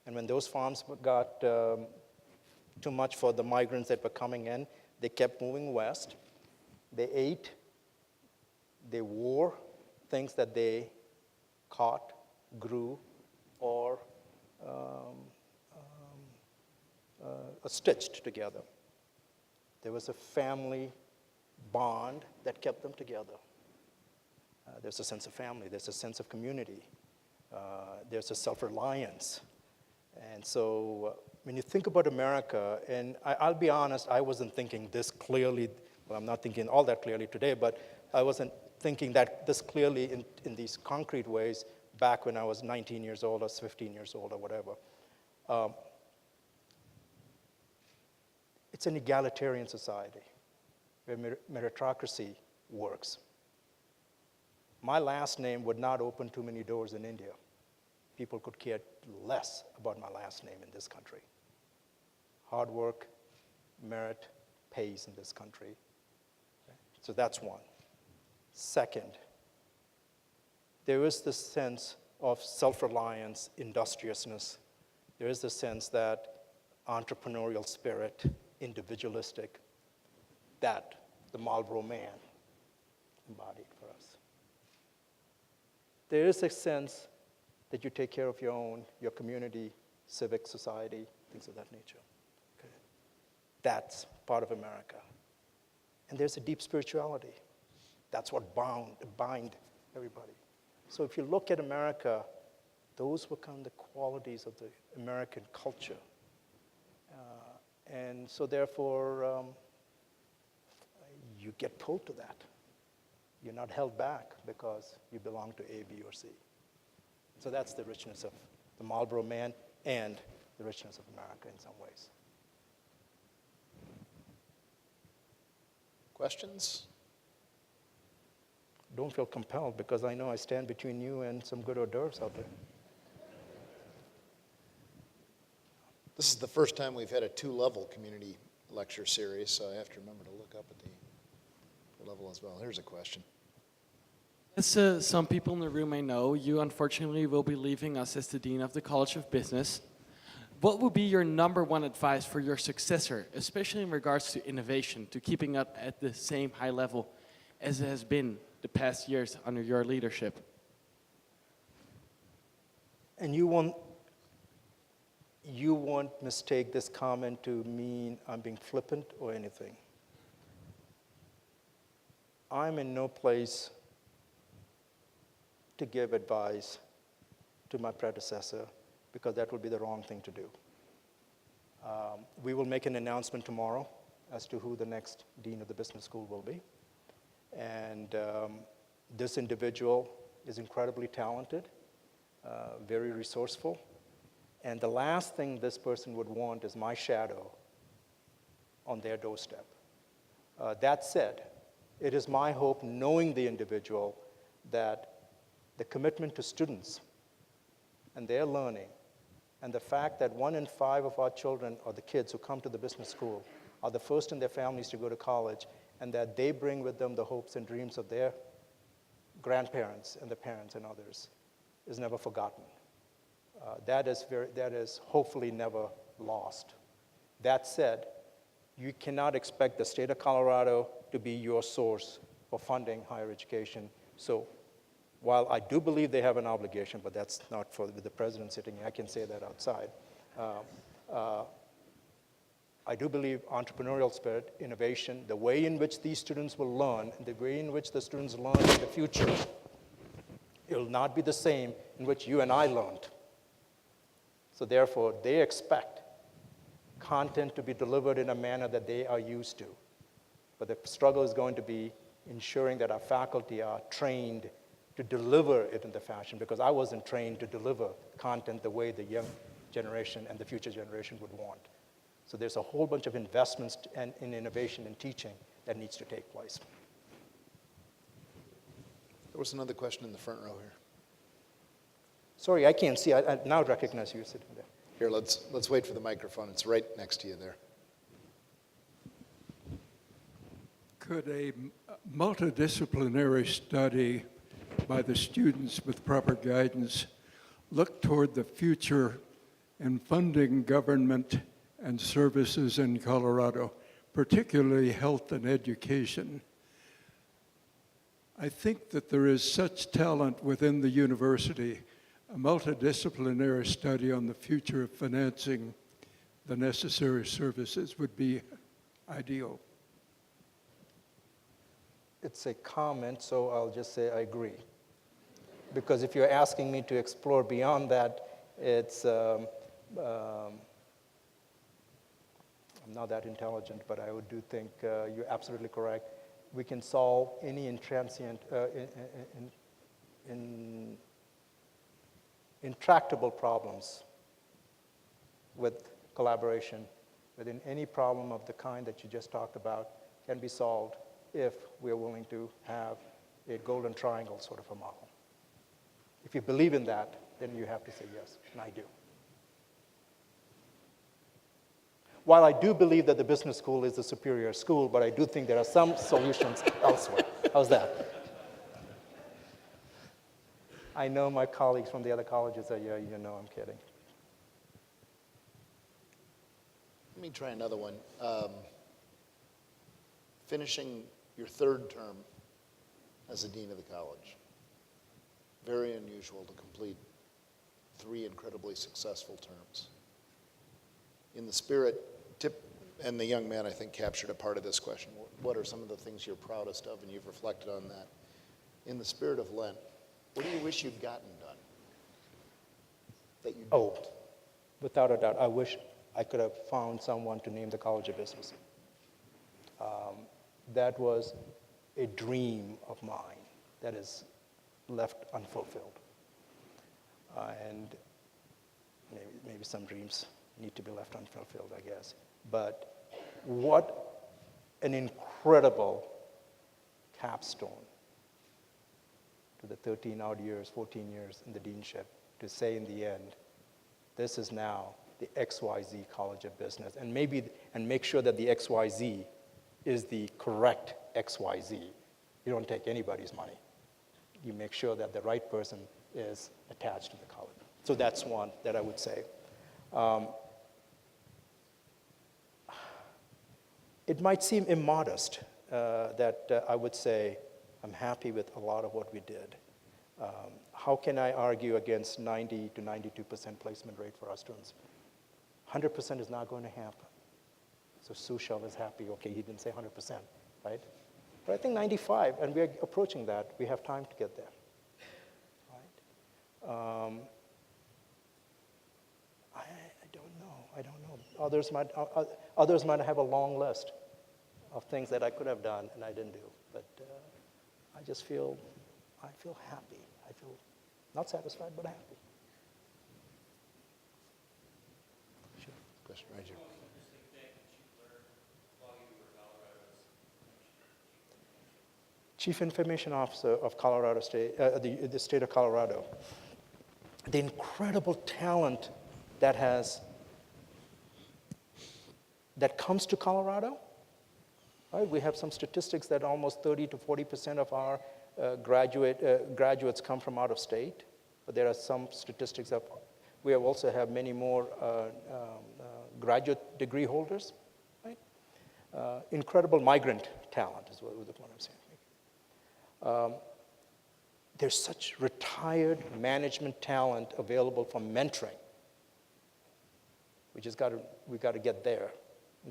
And when those farms got too much for the migrants that were coming in, they kept moving west. They ate, they wore things that they caught, grew, or stitched together. There was a family bond that kept them together. There's a sense of family, there's a sense of community, there's a self-reliance. And so when you think about America, and I'll be honest, I wasn't thinking this clearly, well, I'm not thinking all that clearly today, but I wasn't thinking that this clearly in these concrete ways back when I was 19 years old or 15 years old or whatever. It's an egalitarian society where meritocracy works. My last name would not open too many doors in India. People could care less about my last name in this country. Hard work, merit, pays in this country. Okay? So that's one. Second, there is this sense of self-reliance, industriousness. There is this sense that entrepreneurial spirit, individualistic, that the Marlboro Man embodied for us. There is a sense that you take care of your own, your community, civic society, things of that nature. Okay. That's part of America. And there's a deep spirituality. That's what bind everybody. So if you look at America, those were kind of the qualities of the American culture. And so therefore, you get pulled to that. You're not held back because you belong to A, B, or C. So that's the richness of the Marlboro Man and the richness of America in some ways. Questions? Don't feel compelled because I know I stand between you and some good hors d'oeuvres out there. This is the first time we've had a two-level community lecture series, so I have to remember to look up at the level as well. Here's a question. As some people in the room may know, you unfortunately will be leaving us as the Dean of the College of Business. What would be your number one advice for your successor, especially in regards to innovation, to keeping up at the same high level as it has been the past years under your leadership? And you won't mistake this comment to mean I'm being flippant or anything. I'm in no place to give advice to my predecessor because that would be the wrong thing to do. We will make an announcement tomorrow as to who the next dean of the business school will be. And this individual is incredibly talented, very resourceful. And the last thing this person would want is my shadow on their doorstep. That said, it is my hope, knowing the individual, that the commitment to students and their learning, and the fact that 1 in 5 of our children, or the kids who come to the business school, are the first in their families to go to college, and that they bring with them the hopes and dreams of their grandparents and the parents and others, is never forgotten. That is hopefully never lost. That said, you cannot expect the state of Colorado to be your source for funding higher education. So while I do believe they have an obligation, but that's not for the president sitting here, I can say that outside. I do believe entrepreneurial spirit, innovation, the way in which these students will learn, and the way in which the students learn in the future, it will not be the same in which you and I learned. So therefore, they expect content to be delivered in a manner that they are used to. But the struggle is going to be ensuring that our faculty are trained to deliver it in the fashion, because I wasn't trained to deliver content the way the young generation and the future generation would want. So there's a whole bunch of investments in innovation and teaching that needs to take place. There was another question in the front row here. Sorry, I can't see. I now recognize you sitting there. Here, let's wait for the microphone. It's right next to you there. Could a multidisciplinary study by the students with proper guidance look toward the future in funding government and services in Colorado, particularly health and education? I think that there is such talent within the university. A multidisciplinary study on the future of financing the necessary services would be ideal. It's a comment, so I'll just say I agree. Because if you're asking me to explore beyond that, it's, I'm not that intelligent, but I do think you're absolutely correct. We can solve any intractable problems with collaboration. Within any problem of the kind that you just talked about can be solved if we're willing to have a golden triangle sort of a model. If you believe in that, then you have to say yes, and I do. While I do believe that the business school is the superior school, but I do think there are some solutions elsewhere. How's that? I know my colleagues from the other colleges are, yeah, you know, I'm kidding. Let me try another one. Finishing your third term as a dean of the college. Very unusual to complete 3 incredibly successful terms. In the spirit, and the young man, I think, captured a part of this question. What are some of the things you're proudest of, and you've reflected on that? In the spirit of Lent, what do you wish you'd gotten done that you didn't? Oh, without a doubt, I wish I could have found someone to name the College of Business. That was a dream of mine that is left unfulfilled. And maybe some dreams need to be left unfulfilled, I guess. But what an incredible capstone to the 13 odd years, 14 years in the deanship, to say in the end, this is now the XYZ College of Business, and make sure that the XYZ is the correct XYZ. You don't take anybody's money. You make sure that the right person is attached to the college. So that's one that I would say. It might seem immodest that I would say I'm happy with a lot of what we did. How can I argue against 90 to 92% placement rate for our students? 100% is not going to happen. So Sushil is happy. Okay, he didn't say 100%, right? But I think 95, and we're approaching that. We have time to get there, right? I don't know. Others might have a long list of things that I could have done and I didn't do. But I feel happy. I feel not satisfied, but happy. Sure. Question right here. Chief Information Officer of Colorado State, the state of Colorado. The incredible talent that comes to Colorado. Right? We have some statistics that almost 30 to 40% of our graduates come from out of state. But there are some statistics that we also have many more graduate degree holders. Right? Incredible migrant talent is what I'm saying. There's such retired management talent available for mentoring. We got to get there,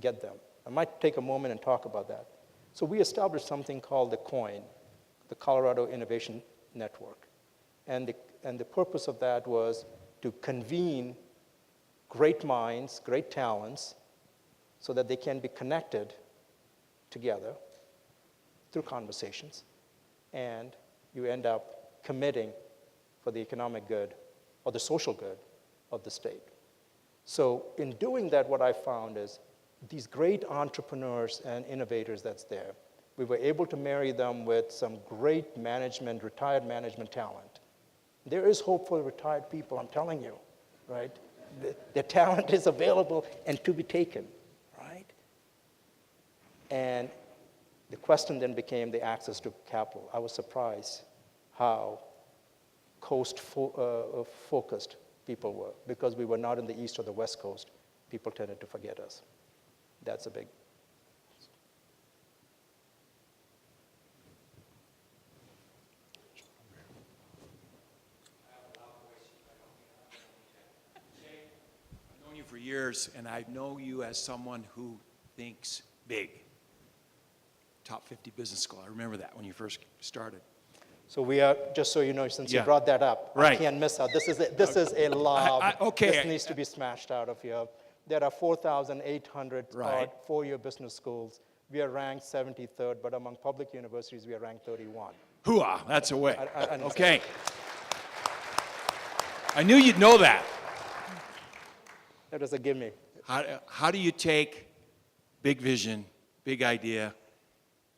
get them. I might take a moment and talk about that. So we established something called the COIN, the Colorado Innovation Network. And the purpose of that was to convene great minds, great talents, so that they can be connected together through conversations. And you end up committing for the economic good or the social good of the state. So in doing that, what I found is these great entrepreneurs and innovators that's there, we were able to marry them with some great retired management talent. There is hope for retired people, I'm telling you, right? Their talent is available and to be taken, right? And the question then became the access to capital. I was surprised how coast-focused people were. Because we were not in the East or the West Coast, people tended to forget us. That's a big. I've known you for years, and I know you as someone who thinks big. Top 50 business school. I remember that when you first started. So we are, just so you know, since you brought that up, right. I can't miss out. This is a lob. Okay. This needs to be smashed out of here. There are 4,800 four-year business schools. We are ranked 73rd, but among public universities, we are ranked 31. Hooah, that's a way. Okay. I knew you'd know that. That was a gimme. How do you take big vision, big idea,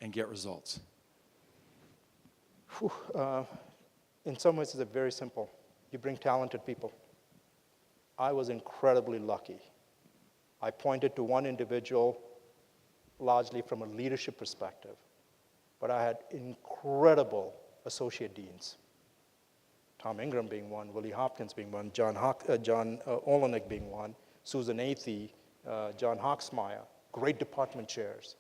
and get results? In some ways, it's very simple. You bring talented people. I was incredibly lucky. I pointed to one individual largely from a leadership perspective, but I had incredible associate deans. Tom Ingram being one, Willie Hopkins being one, John Olenek being one, Susan Athey, John Hawksmeyer, great department chairs.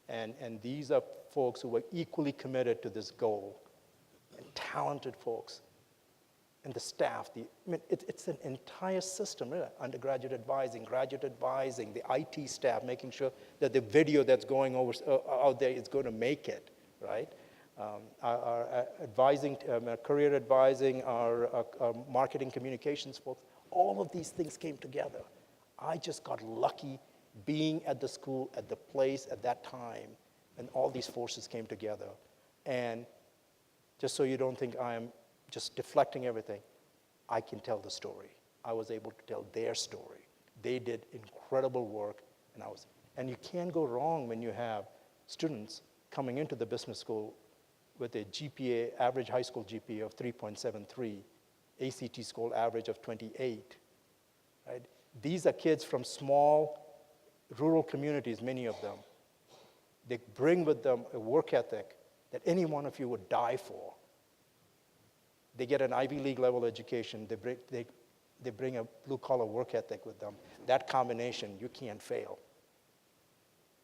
And these are folks who were equally committed to this goal, and talented folks. And the staff, it's an entire system, really. Undergraduate advising, graduate advising, the IT staff, making sure that the video that's going out there is going to make it, right? Our advising, career advising, our marketing communications folks, all of these things came together. I just got lucky being at the school, at the place, at that time, and all these forces came together. And just so you don't think I'm just deflecting everything, I can tell the story. I was able to tell their story. They did incredible work, and you can't go wrong when you have students coming into the business school with a GPA, average high school GPA of 3.73, ACT score average of 28, right? These are kids from small rural communities, many of them. They bring with them a work ethic that any one of you would die for. They get an Ivy League level education. They bring a blue-collar work ethic with them. That combination, you can't fail.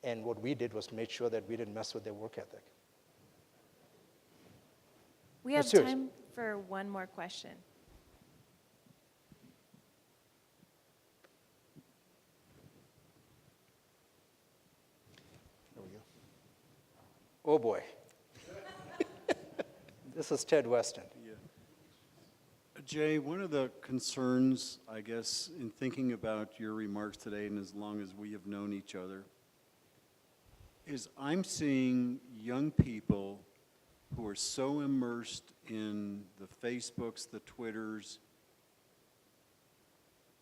And what we did was make sure that we didn't mess with their work ethic. We have serious. time for one more question. There we go. Oh boy. This is Ted Weston. Jay, one of the concerns, I guess, in thinking about your remarks today and as long as we have known each other, is I'm seeing young people who are so immersed in the Facebooks, the Twitters,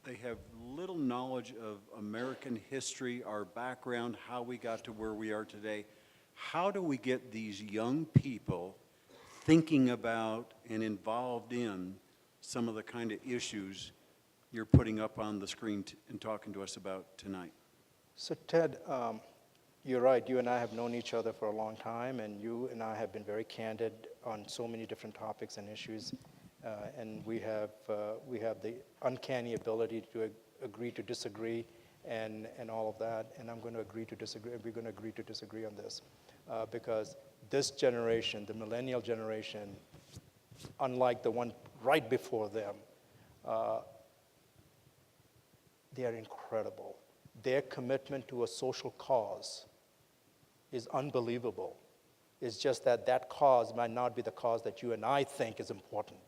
they have little knowledge of American history, our background, how we got to where we are today. How do we get these young people thinking about and involved in some of the kind of issues you're putting up on the screen and talking to us about tonight? So Ted, you're right. You and I have known each other for a long time, and you and I have been very candid on so many different topics and issues, and we have the uncanny ability to agree to disagree and all of that, and I'm going to agree to disagree, and we're going to agree to disagree on this, because this generation, the millennial generation, unlike the one right before them, they are incredible. Their commitment to a social cause is unbelievable. It's just that that cause might not be the cause that you and I think is important.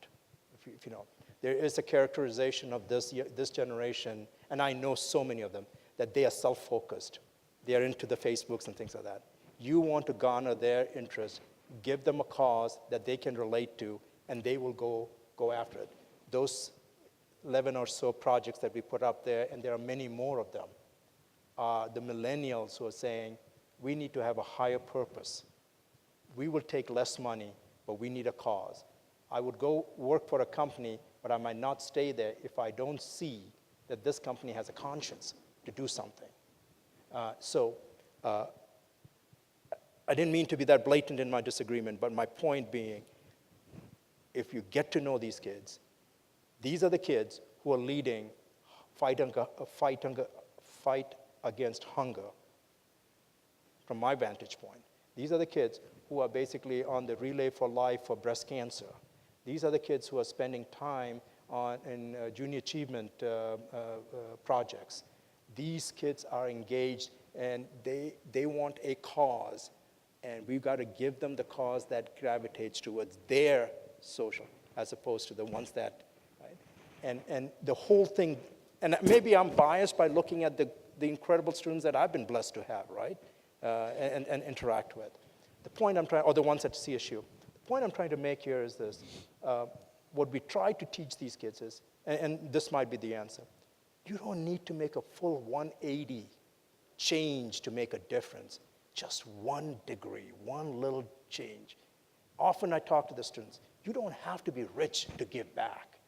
If you know, there is a characterization of this generation, and I know so many of them, that they are self-focused. They are into the Facebooks and things like that. You want to garner their interest, give them a cause that they can relate to, and they will go after it. Those 11 or so projects that we put up there, and there are many more of them, are the millennials who are saying, we need to have a higher purpose. We will take less money, but we need a cause. I would go work for a company, but I might not stay there if I don't see that this company has a conscience to do something. I didn't mean to be that blatant in my disagreement, but my point being, if you get to know these kids, these are the kids who are leading fight against hunger, from my vantage point. These are the kids who are basically on the Relay for Life for breast cancer. These are the kids who are spending time in junior achievement projects. These kids are engaged, and they want a cause, and we've got to give them the cause that gravitates towards their social, as opposed to the ones that, right? And the whole thing, and maybe I'm biased by looking at the incredible students that I've been blessed to have, right, and interact with. The point I'm trying, or the ones at CSU, the point I'm trying to make here is this. What we try to teach these kids is, and this might be the answer, you don't need to make a full 180 change to make a difference. Just 1 degree, one little change. Often I talk to the students, you don't have to be rich to give back.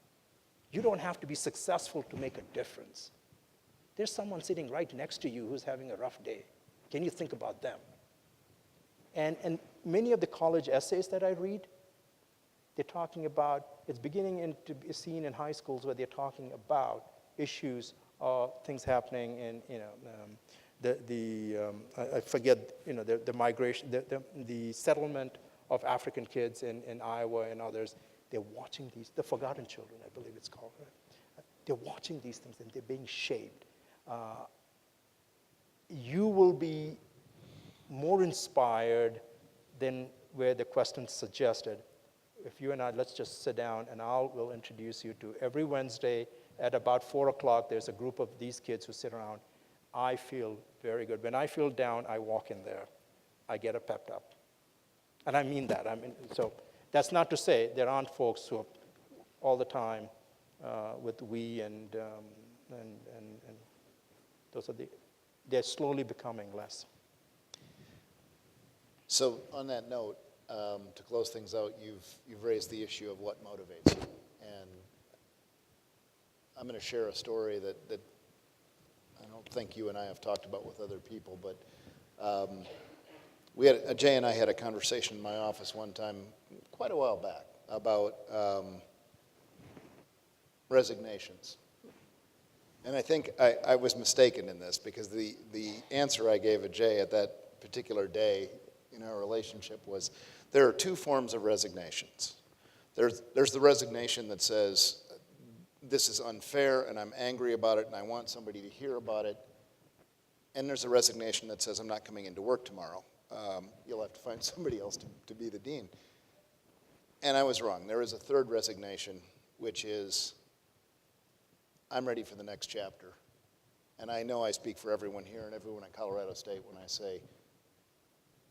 You don't have to be successful to make a difference. There's someone sitting right next to you who's having a rough day. Can you think about them? And many of the college essays that I read, they're talking about, it's beginning to be seen in high schools where they're talking about issues of things happening in, I forget, the migration, the settlement of African kids in Iowa and others. They're watching these, the forgotten children, I believe it's called. Right? They're watching these things and they're being shaped. You will be more inspired than where the question suggested. If you and I, let's just sit down and we'll introduce you to every Wednesday at about 4 o'clock, there's a group of these kids who sit around. I feel very good. When I feel down, I walk in there. I get pepped up. And I mean that. So that's not to say there aren't folks who are all the time with we and those are they're slowly becoming less. So on that note, to close things out, you've raised the issue of what motivates you. And I'm going to share a story that I don't think you and I have talked about with other people, but Ajay and I had a conversation in my office one time quite a while back about resignations. And I think I was mistaken in this because the answer I gave Ajay at that particular day in our relationship was there are two forms of resignations. There's the resignation that says, this is unfair and I'm angry about it and I want somebody to hear about it. And there's a resignation that says, I'm not coming into work tomorrow. You'll have to find somebody else to be the dean. And I was wrong. There is a third resignation, which is, I'm ready for the next chapter. And I know I speak for everyone here and everyone at Colorado State when I say,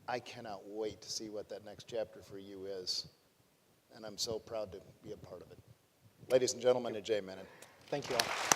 I cannot wait to see what that next chapter for you is. And I'm so proud to be a part of it. Ladies and gentlemen, Ajay Menon. Thank you all.